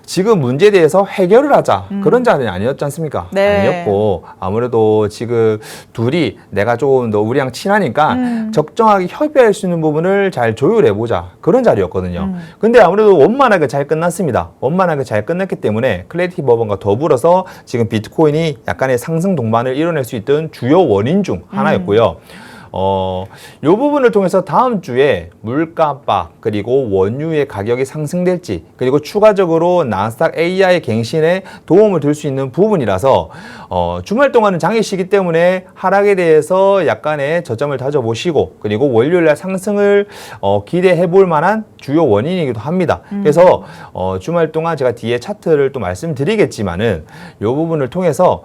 지금 문제에 대해서 해결을 하자 그런 자리는 아니었지 않습니까? 네. 아니었고 아무래도 지금 둘이 내가 조금 더 우리랑 친하니까 적정하게 협의할 수 있는 부분을 잘 조율해보자 그런 자리였거든요. 근데 아무래도 원만하게 잘 끝났습니다. 원만하게 잘 끝났기 때문에 클래리티 법원과 더불어서 지금 비트코인이 약간의 상승 동반을 이뤄낼 수 있던 주요 원인 중 하나였고요. 요 부분을 통해서 다음 주에 물가 압박 그리고 원유의 가격이 상승될지 그리고 추가적으로 나스닥 AI 갱신에 도움을 줄 수 있는 부분이라서 주말 동안은 장이시기 때문에 하락에 대해서 약간의 저점을 다져보시고 그리고 월요일날 상승을 기대해 볼 만한 주요 원인이기도 합니다. 그래서 주말 동안 제가 뒤에 차트를 또 말씀드리겠지만은 요 부분을 통해서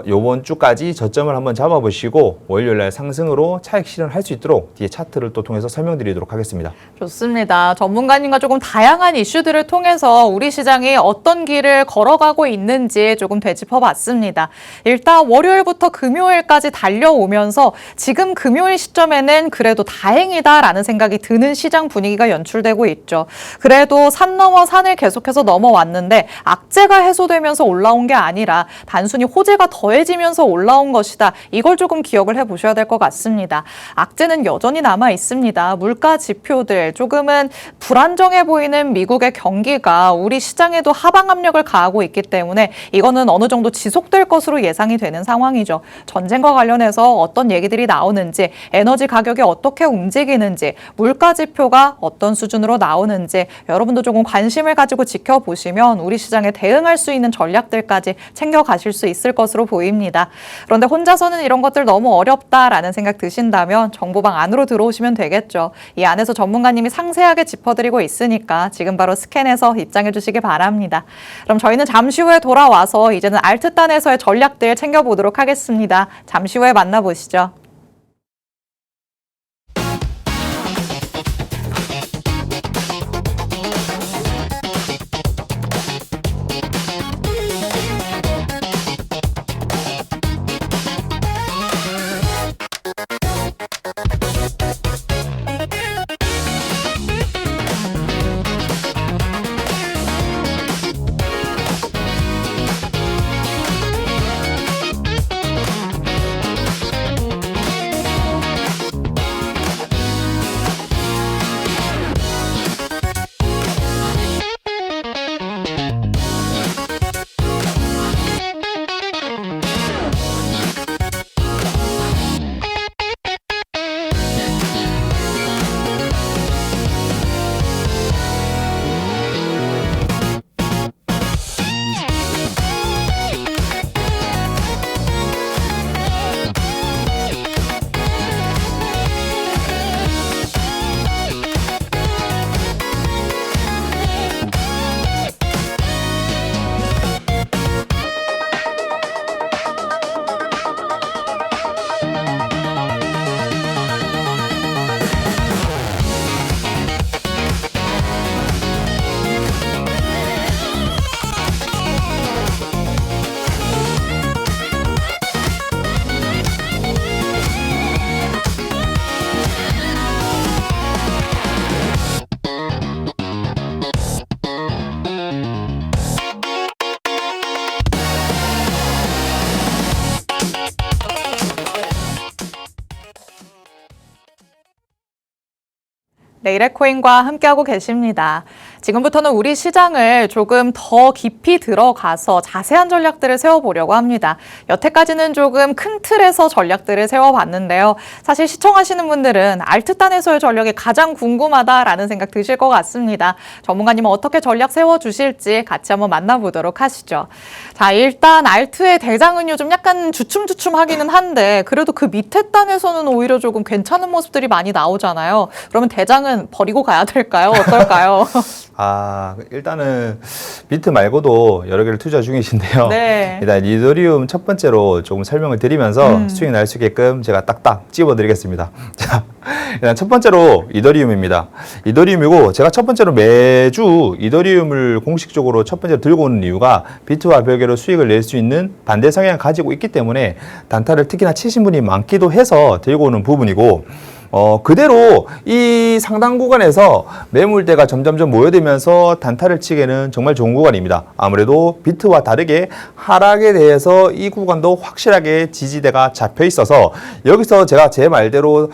요번 주까지 저점을 한번 잡아보시고 월요일날 상승으로 차익 실현할 수 있도록 뒤에 차트를 또 통해서 설명드리도록 하겠습니다. 좋습니다. 전문가님과 조금 다양한 이슈들을 통해서 우리 시장이 어떤 길을 걸어가고 있는지 조금 되짚어봤습니다. 일단 월요일부터 금요일까지 달려오면서 지금 금요일 시점에는 그래도 다행이다라는 생각이 드는 시장 분위기가 연출되고 있죠. 그래도 산 넘어 산을 계속해서 넘어왔는데 악재가 해소되면서 올라온 게 아니라 단순히 호재가 더해지면서 올라온 것이다. 이걸 조금 기억을 해보셔야 될 것 같습니다. 있습니다. 악재는 여전히 남아 있습니다. 물가 지표들 조금은 불안정해 보이는 미국의 경기가 우리 시장에도 하방 압력을 가하고 있기 때문에 이거는 어느 정도 지속될 것으로 예상이 되는 상황이죠. 전쟁과 관련해서 어떤 얘기들이 나오는지, 에너지 가격이 어떻게 움직이는지, 물가 지표가 어떤 수준으로 나오는지 여러분도 조금 관심을 가지고 지켜보시면 우리 시장에 대응할 수 있는 전략들까지 챙겨가실 수 있을 것으로 보입니다. 그런데 혼자서는 이런 것들 너무 어렵다라는 생각 드신다면 정보방 안으로 들어오시면 되겠죠. 이 안에서 전문가님이 상세하게 짚어드리고 있으니까 지금 바로 스캔해서 입장해 주시기 바랍니다. 그럼 저희는 잠시 후에 돌아와서 이제는 알트단에서의 전략들 챙겨보도록 하겠습니다. 잠시 후에 만나보시죠. 레이레코인과 함께하고 계십니다. 지금부터는 우리 시장을 조금 더 깊이 들어가서 자세한 전략들을 세워보려고 합니다. 여태까지는 조금 큰 틀에서 전략들을 세워봤는데요. 사실 시청하시는 분들은 알트단에서의 전략이 가장 궁금하다라는 생각 드실 것 같습니다. 전문가님은 어떻게 전략 세워주실지 같이 한번 만나보도록 하시죠. 자, 일단 알트의 대장은 요즘 약간 주춤주춤하기는 한데 그래도 그 밑에 단에서는 오히려 조금 괜찮은 모습들이 많이 나오잖아요. 그러면 대장은 버리고 가야 될까요? 어떨까요? 일단은 비트 말고도 여러 개를 투자 중이신데요. 네. 일단 이더리움 첫 번째로 조금 설명을 드리면서 수익 날 수 있게끔 제가 딱딱 찝어드리겠습니다. 자, 일단 첫 번째로 이더리움입니다. 이더리움이고 제가 첫 번째로 매주 이더리움을 공식적으로 첫 번째로 들고 오는 이유가 비트와 별개로 수익을 낼 수 있는 반대 성향을 가지고 있기 때문에 단타를 특히나 치신 분이 많기도 해서 들고 오는 부분이고 그대로 이 상당 구간에서 매물대가 점점점 모여들면서 단타를 치기에는 정말 좋은 구간입니다. 아무래도 비트와 다르게 하락에 대해서 이 구간도 확실하게 지지대가 잡혀 있어서 여기서 제가 제 말대로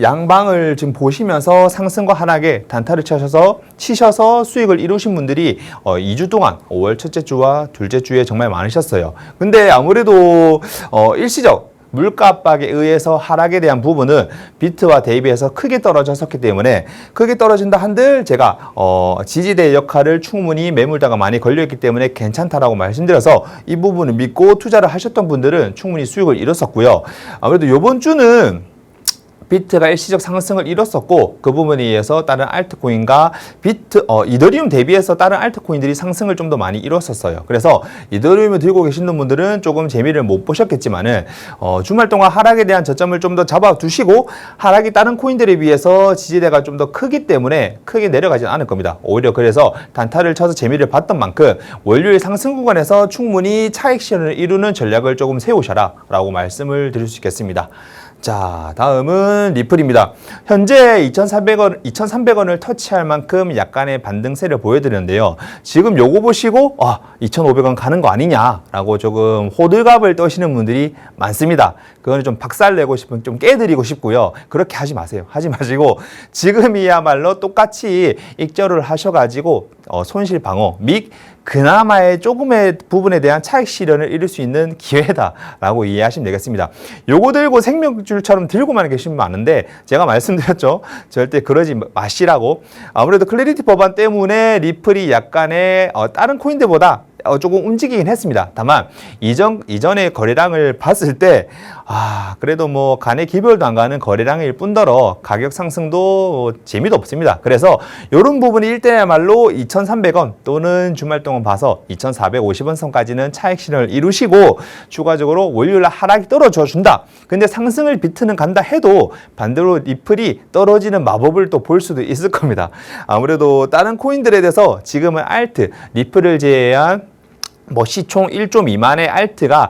양방을 지금 보시면서 상승과 하락에 단타를 치셔서 수익을 이루신 분들이 2주 동안 5월 첫째 주와 둘째 주에 정말 많으셨어요. 근데 아무래도 일시적 물가 압박에 의해서 하락에 대한 부분은 비트와 대비해서 크게 떨어졌었기 때문에 크게 떨어진다 한들 제가 지지대 역할을 충분히 매물대가 많이 걸려있기 때문에 괜찮다라고 말씀드려서 이 부분을 믿고 투자를 하셨던 분들은 충분히 수익을 이뤘었고요. 아무래도 이번 주는 비트가 일시적 상승을 이뤘었고 그 부분에 의해서 다른 알트코인과 이더리움 대비해서 다른 알트코인들이 상승을 좀 더 많이 이뤘었어요. 그래서 이더리움을 들고 계시는 분들은 조금 재미를 못 보셨겠지만은 주말 동안 하락에 대한 저점을 좀 더 잡아두시고 하락이 다른 코인들에 비해서 지지대가 좀 더 크기 때문에 크게 내려가지는 않을 겁니다. 오히려 그래서 단타를 쳐서 재미를 봤던 만큼 월요일 상승 구간에서 충분히 차익 실현을 이루는 전략을 조금 세우셔라 라고 말씀을 드릴 수 있겠습니다. 자, 다음은 리플입니다. 현재 2,400원, 2,300원을 터치할 만큼 약간의 반등세를 보여드렸는데요. 지금 요거 보시고 2,500원 가는 거 아니냐라고 조금 호들갑을 떠시는 분들이 많습니다. 그거는 좀 박살내고 싶은, 좀 깨드리고 싶고요. 그렇게 하지 마세요. 하지 마시고 지금이야말로 똑같이 익절을 하셔가지고 손실 방어 및 그나마의 조금의 부분에 대한 차익 실현을 이룰 수 있는 기회다라고 이해하시면 되겠습니다. 요거 들고 생명줄처럼 들고만 계시면 많은데 제가 말씀드렸죠. 절대 그러지 마시라고. 아무래도 클래리티 법안 때문에 리플이 약간의 다른 코인들보다 조금 움직이긴 했습니다. 다만 이전의 거래량을 봤을 때 그래도 뭐 간의 기별도 안 가는 거래량일 뿐더러 가격 상승도 재미도 없습니다. 그래서 이런 부분이 일때야말로 2,300원 또는 주말 동안 봐서 2,450원 선까지는 차익 실현을 이루시고 추가적으로 월요일 하락이 떨어져 준다. 근데 상승을 비트는 간다 해도 반대로 리플이 떨어지는 마법을 또 볼 수도 있을 겁니다. 아무래도 다른 코인들에 대해서 지금은 알트, 리플을 제외한 시총 1조 미만의 알트가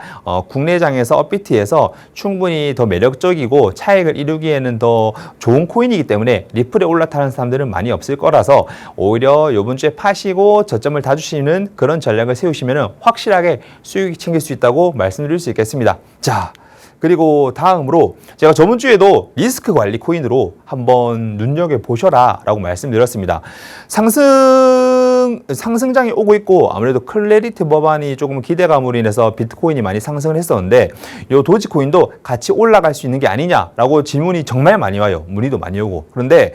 국내장에서 업비트에서 충분히 더 매력적이고 차익을 이루기에는 더 좋은 코인이기 때문에 리플에 올라타는 사람들은 많이 없을 거라서 오히려 이번 주에 파시고 저점을 다주시는 그런 전략을 세우시면 확실하게 수익이 챙길 수 있다고 말씀드릴 수 있겠습니다. 자, 그리고 다음으로 제가 저번 주에도 리스크 관리 코인으로 한번 눈여겨보셔라 라고 말씀드렸습니다. 상승장이 오고 있고 아무래도 클래리티 법안이 조금 기대감으로 인해서 비트코인이 많이 상승을 했었는데 이 도지코인도 같이 올라갈 수 있는 게 아니냐라고 질문이 정말 많이 와요. 문의도 많이 오고. 그런데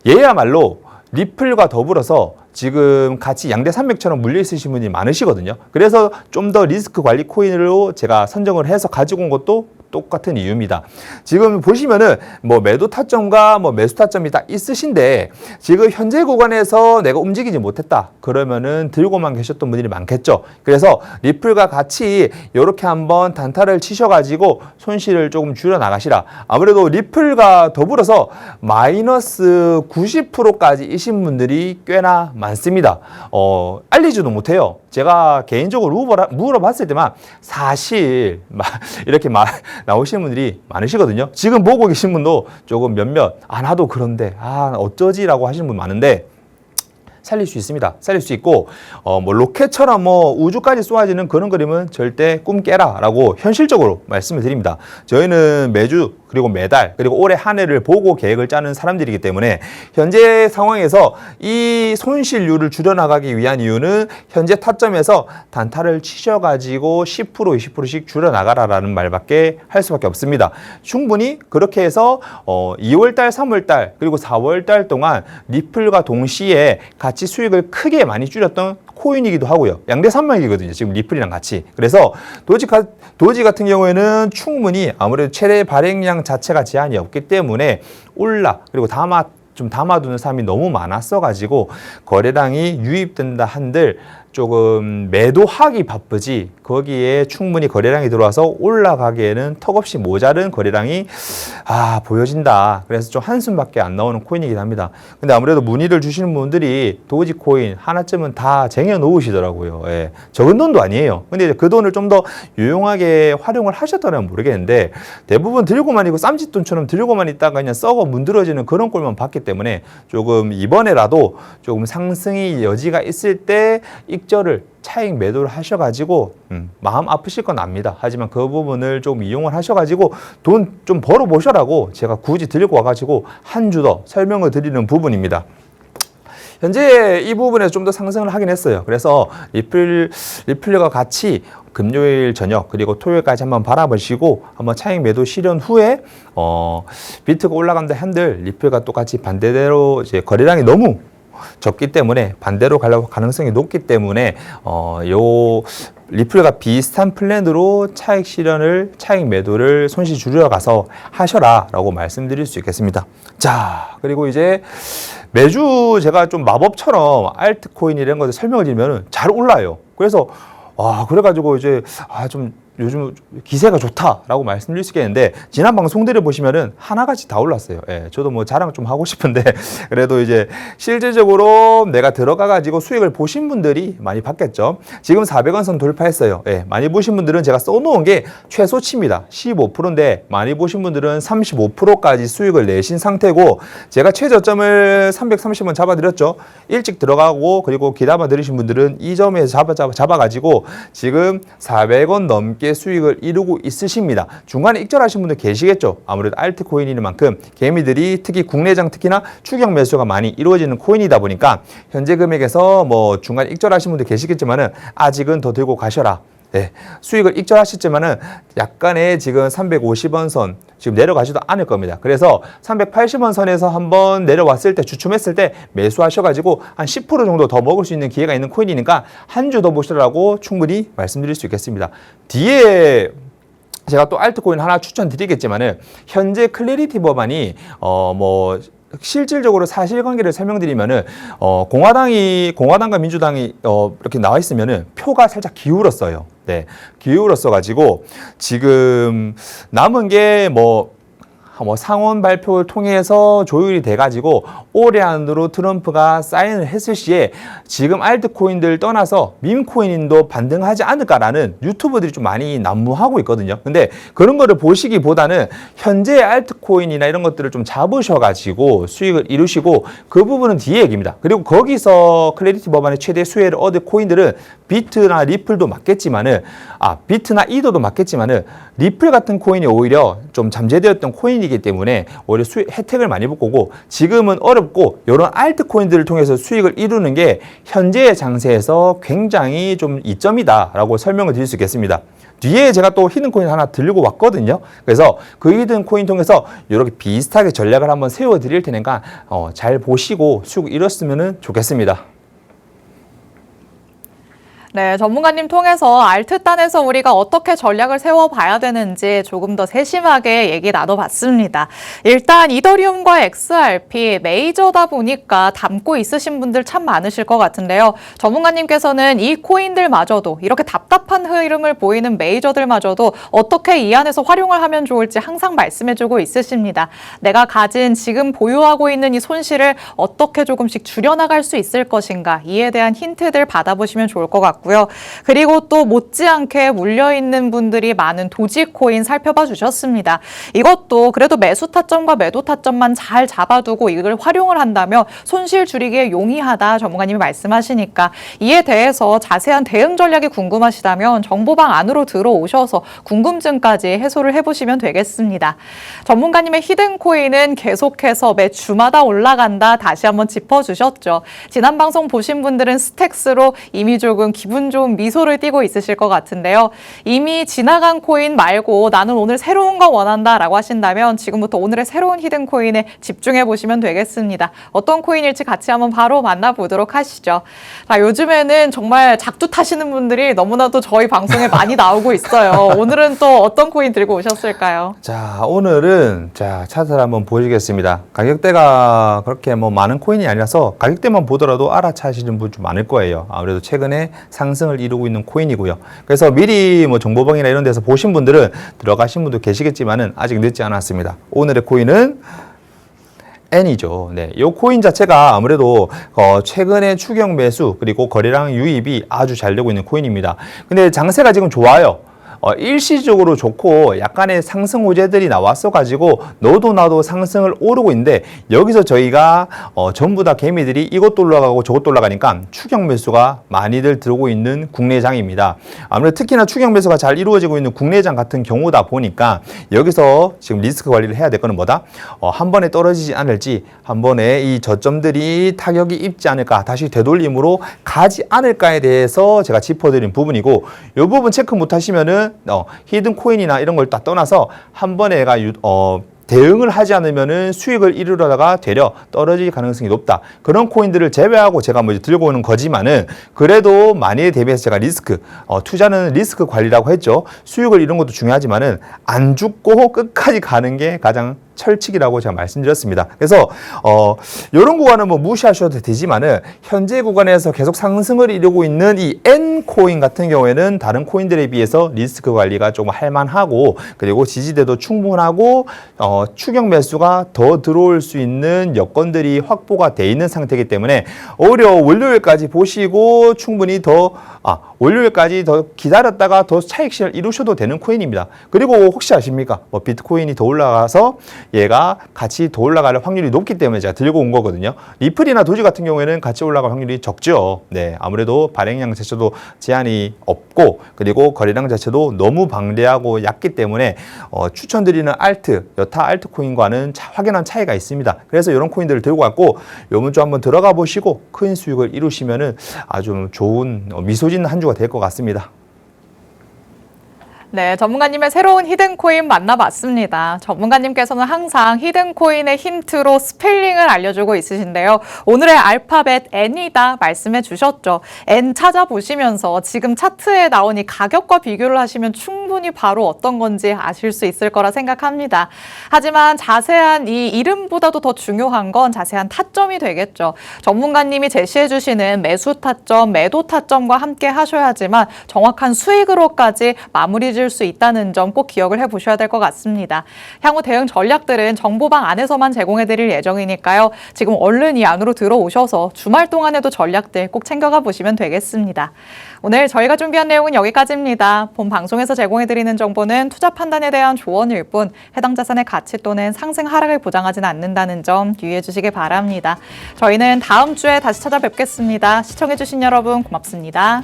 얘야말로 리플과 더불어서 지금 같이 양대 산맥처럼 물려 있으신 분이 많으시거든요. 그래서 좀 더 리스크 관리 코인으로 제가 선정을 해서 가지고 온 것도 똑같은 이유입니다. 지금 보시면은 매도 타점과 매수 타점이 다 있으신데 지금 현재 구간에서 내가 움직이지 못했다. 그러면은 들고만 계셨던 분들이 많겠죠. 그래서 리플과 같이 이렇게 한번 단타를 치셔가지고 손실을 조금 줄여 나가시라. 아무래도 리플과 더불어서 마이너스 90%까지 이신 분들이 꽤나 많습니다. 알리지도 못해요. 제가 개인적으로 물어봤을 때만 사실 이렇게 나오시는 분들이 많으시거든요. 지금 보고 계신 분도 조금 몇몇 나도 그런데 어쩌지라고 하시는 분 많은데 살릴 수 있습니다. 살릴 수 있고 로켓처럼 우주까지 쏘아지는 그런 그림은 절대 꿈 깨라 라고 현실적으로 말씀을 드립니다. 저희는 매주 그리고 매달 그리고 올해 한 해를 보고 계획을 짜는 사람들이기 때문에 현재 상황에서 이 손실률을 줄여나가기 위한 이유는 현재 타점에서 단타를 치셔가지고 10% 20%씩 줄여나가라라는 말밖에 할 수밖에 없습니다. 충분히 그렇게 해서 2월달 3월달 그리고 4월달 동안 리플과 동시에 같이 수익을 크게 많이 줄였던 코인이기도 하고요. 양대 산맥이거든요. 지금 리플이랑 같이. 그래서 도지 같은 경우에는 충분히 아무래도 최대 발행량 자체가 제한이 없기 때문에 그리고 좀 담아두는 사람이 너무 많았어가지고 거래량이 유입된다 한들 조금 매도하기 바쁘지 거기에 충분히 거래량이 들어와서 올라가기에는 턱없이 모자른 거래량이 보여진다. 그래서 좀 한숨밖에 안 나오는 코인이긴 합니다. 근데 아무래도 문의를 주시는 분들이 도지코인 하나쯤은 다 쟁여 놓으시더라고요. 예. 적은 돈도 아니에요. 근데 그 돈을 좀 더 유용하게 활용을 하셨다면 모르겠는데 대부분 들고만 있고 쌈짓돈처럼 들고만 있다가 그냥 썩어 문드러지는 그런 꼴만 봤기 때문에 조금 이번에라도 조금 상승의 여지가 있을 때 익절을 차익 매도를 하셔가지고 마음 아프실 건 압니다. 하지만 그 부분을 좀 이용을 하셔가지고 돈 좀 벌어 보셔라고 제가 굳이 들고 와가지고 한 주 더 설명을 드리는 부분입니다. 현재 이 부분에서 좀 더 상승을 하긴 했어요. 그래서 리플과 같이 금요일 저녁 그리고 토요일까지 한번 바라보시고 한번 차익 매도 실현 후에 비트가 올라간다 한들 리플과 똑같이 반대대로 이제 거래량이 너무 적기 때문에 반대로 가려고 가능성이 높기 때문에 요 리플과 비슷한 플랜으로 차익 매도를 손실 줄여가서 하셔라라고 말씀드릴 수 있겠습니다. 자, 그리고 이제 매주 제가 좀 마법처럼 알트코인 이런 것들 설명을 드리면 잘 올라요. 그래서 그래가지고 이제 좀 요즘 기세가 좋다라고 말씀드릴 수 있겠는데 지난 방송들을 보시면은 하나같이 다 올랐어요. 예, 저도 뭐 자랑 좀 하고 싶은데 그래도 이제 실질적으로 내가 들어가가지고 수익을 보신 분들이 많이 봤겠죠. 지금 400원 선 돌파했어요. 예, 많이 보신 분들은 제가 써놓은 게 최소치입니다. 15%인데 많이 보신 분들은 35%까지 수익을 내신 상태고 제가 최저점을 330원 잡아드렸죠. 일찍 들어가고 그리고 기다려 들으신 분들은 이 점에서 잡아가지고 지금 400원 넘게 수익을 이루고 있으십니다. 중간에 익절하신 분들 계시겠죠. 아무래도 알트코인인 만큼 개미들이 특히 국내장 특히나 추격 매수가 많이 이루어지는 코인이다 보니까 현재 금액에서 뭐 중간에 익절하신 분들 계시겠지만은 아직은 더 들고 가셔라. 네, 수익을 익절하셨지만은 약간의 지금 350원 선 지금 내려가지도 않을 겁니다. 그래서 380원 선에서 한번 내려왔을 때 주춤했을 때 매수하셔가지고 한 10% 정도 더 먹을 수 있는 기회가 있는 코인이니까 한 주 더 보시라고 충분히 말씀드릴 수 있겠습니다. 뒤에 제가 또 알트코인 하나 추천드리겠지만은 현재 클래리티 법안이 뭐 실질적으로 사실관계를 설명드리면은 공화당과 민주당이 이렇게 나와 있으면은 표가 살짝 기울었어요. 네, 기울었어 가지고 지금 남은 게 뭐 상원 발표를 통해서 조율이 돼가지고 올해 안으로 트럼프가 사인을 했을 시에 지금 알트코인들 떠나서 밈코인도 반등하지 않을까라는 유튜버들이 좀 많이 난무하고 있거든요. 근데 그런 거를 보시기보다는 현재 알트코인이나 이런 것들을 좀 잡으셔가지고 수익을 이루시고 그 부분은 뒤에 얘기입니다. 그리고 거기서 클래리티 법안의 최대 수혜를 얻을 코인들은 비트나 리플도 맞겠지만은 비트나 이더도 맞겠지만은 리플 같은 코인이 오히려 좀 잠재되었던 코인이기 때문에 오히려 혜택을 많이 볼 거고 지금은 어렵고 이런 알트코인들을 통해서 수익을 이루는 게 현재의 장세에서 굉장히 좀 이점이다라고 설명을 드릴 수 있겠습니다. 뒤에 제가 또 히든코인 하나 들고 왔거든요. 그래서 그 히든코인 통해서 이렇게 비슷하게 전략을 한번 세워 드릴 테니까 잘 보시고 수익 이뤘으면 좋겠습니다. 네, 전문가님 통해서 알트단에서 우리가 어떻게 전략을 세워봐야 되는지 조금 더 세심하게 얘기 나눠봤습니다. 일단 이더리움과 XRP 메이저다 보니까 담고 있으신 분들 참 많으실 것 같은데요. 전문가님께서는 이 코인들마저도 이렇게 답답한 흐름을 보이는 메이저들마저도 어떻게 이 안에서 활용을 하면 좋을지 항상 말씀해주고 있으십니다. 내가 가진 지금 보유하고 있는 이 손실을 어떻게 조금씩 줄여나갈 수 있을 것인가 이에 대한 힌트들 받아보시면 좋을 것 같고요. 그리고 또 못지않게 물려있는 분들이 많은 도지코인 살펴봐 주셨습니다. 이것도 그래도 매수 타점과 매도 타점만 잘 잡아두고 이걸 활용을 한다면 손실 줄이기에 용이하다 전문가님이 말씀하시니까 이에 대해서 자세한 대응 전략이 궁금하시다면 정보방 안으로 들어오셔서 궁금증까지 해소를 해보시면 되겠습니다. 전문가님의 히든코인은 계속해서 매 주마다 올라간다 다시 한번 짚어주셨죠. 지난 방송 보신 분들은 스택스로 이미 조금 기분 좋은 미소를 띠고 있으실 것 같은데요. 이미 지나간 코인 말고 나는 오늘 새로운 거 원한다라고 하신다면 지금부터 오늘의 새로운 히든코인에 집중해 보시면 되겠습니다. 어떤 코인일지 같이 한번 바로 만나보도록 하시죠. 자, 요즘에는 정말 작두 타시는 분들이 너무나도 저희 방송에 많이 나오고 있어요. 오늘은 또 어떤 코인 들고 오셨을까요? 자, 오늘은 차트를 한번 보시겠습니다. 가격대가 그렇게 뭐 많은 코인이 아니라서 가격대만 보더라도 알아차시는 분 좀 많을 거예요. 아무래도 최근에 상승을 이루고 있는 코인이고요. 그래서 미리 뭐 정보방이나 이런 데서 보신 분들은 들어가신 분도 계시겠지만은 아직 늦지 않았습니다. 오늘의 코인은 N이죠. 네, 이 코인 자체가 아무래도 최근에 추격 매수 그리고 거래량 유입이 아주 잘 되고 있는 코인입니다. 근데 장세가 지금 좋아요. 일시적으로 좋고 약간의 상승 호재들이 나왔어 가지고 너도 나도 상승을 오르고 있는데 여기서 저희가 전부 다 개미들이 이것도 올라가고 저것도 올라가니까 추격 매수가 많이들 들어오고 있는 국내장입니다. 아무래도 특히나 추격 매수가 잘 이루어지고 있는 국내장 같은 경우다 보니까 여기서 지금 리스크 관리를 해야 될 거는 뭐다? 한 번에 떨어지지 않을지 한 번에 이 저점들이 타격이 입지 않을까 다시 되돌림으로 가지 않을까에 대해서 제가 짚어드린 부분이고 이 부분 체크 못 하시면은 히든 코인이나 이런 걸 다 떠나서 한 번에 대응을 하지 않으면은 수익을 이루려다가 되려 떨어질 가능성이 높다. 그런 코인들을 제외하고 제가 뭐 들고 오는 거지만은 그래도 만일에 대비해서 제가 리스크, 투자는 리스크 관리라고 했죠. 수익을 이룬 것도 중요하지만은 안 죽고 끝까지 가는 게 가장 철칙이라고 제가 말씀드렸습니다. 그래서 이런 구간은 뭐 무시하셔도 되지만은 현재 구간에서 계속 상승을 이루고 있는 이 N 코인 같은 경우에는 다른 코인들에 비해서 리스크 관리가 조금 할만하고 그리고 지지대도 충분하고 추격 매수가 더 들어올 수 있는 여건들이 확보가 돼 있는 상태이기 때문에 오히려 월요일까지 보시고 충분히 월요일까지 더 기다렸다가 더 차익 실현을 이루셔도 되는 코인입니다. 그리고 혹시 아십니까? 뭐 비트코인이 더 올라가서 얘가 같이 더 올라갈 확률이 높기 때문에 제가 들고 온 거거든요. 리플이나 도지 같은 경우에는 같이 올라갈 확률이 적죠. 네, 아무래도 발행량 자체도 제한이 없고 그리고 거래량 자체도 너무 방대하고 얕기 때문에 추천드리는 여타 알트코인과는 확연한 차이가 있습니다. 그래서 이런 코인들을 들고 왔고 요번 주 한번 들어가 보시고 큰 수익을 이루시면은 아주 좋은 미소 짓는 한 주가 될 것 같습니다. 네, 전문가님의 새로운 히든코인 만나봤습니다. 전문가님께서는 항상 히든코인의 힌트로 스펠링을 알려주고 있으신데요. 오늘의 알파벳 N이다 말씀해 주셨죠. N 찾아보시면서 지금 차트에 나온 이 가격과 비교를 하시면 충분히 바로 어떤 건지 아실 수 있을 거라 생각합니다. 하지만 자세한 이 이름보다도 더 중요한 건 자세한 타점이 되겠죠. 전문가님이 제시해 주시는 매수 타점, 매도 타점과 함께 하셔야지만 정확한 수익으로까지 마무리 수 있다는 점 꼭 기억을 해보셔야 될 것 같습니다. 향후 대응 전략들은 정보방 안에서만 제공해드릴 예정이니까요. 지금 얼른 이 안으로 들어오셔서 주말 동안에도 전략들 꼭 챙겨가 보시면 되겠습니다. 오늘 저희가 준비한 내용은 여기까지입니다. 본 방송에서 제공해드리는 정보는 투자 판단에 대한 조언일 뿐 해당 자산의 가치 또는 상승 하락을 보장하지는 않는다는 점 유의해 주시기 바랍니다. 저희는 다음 주에 다시 찾아뵙겠습니다. 시청해주신 여러분 고맙습니다.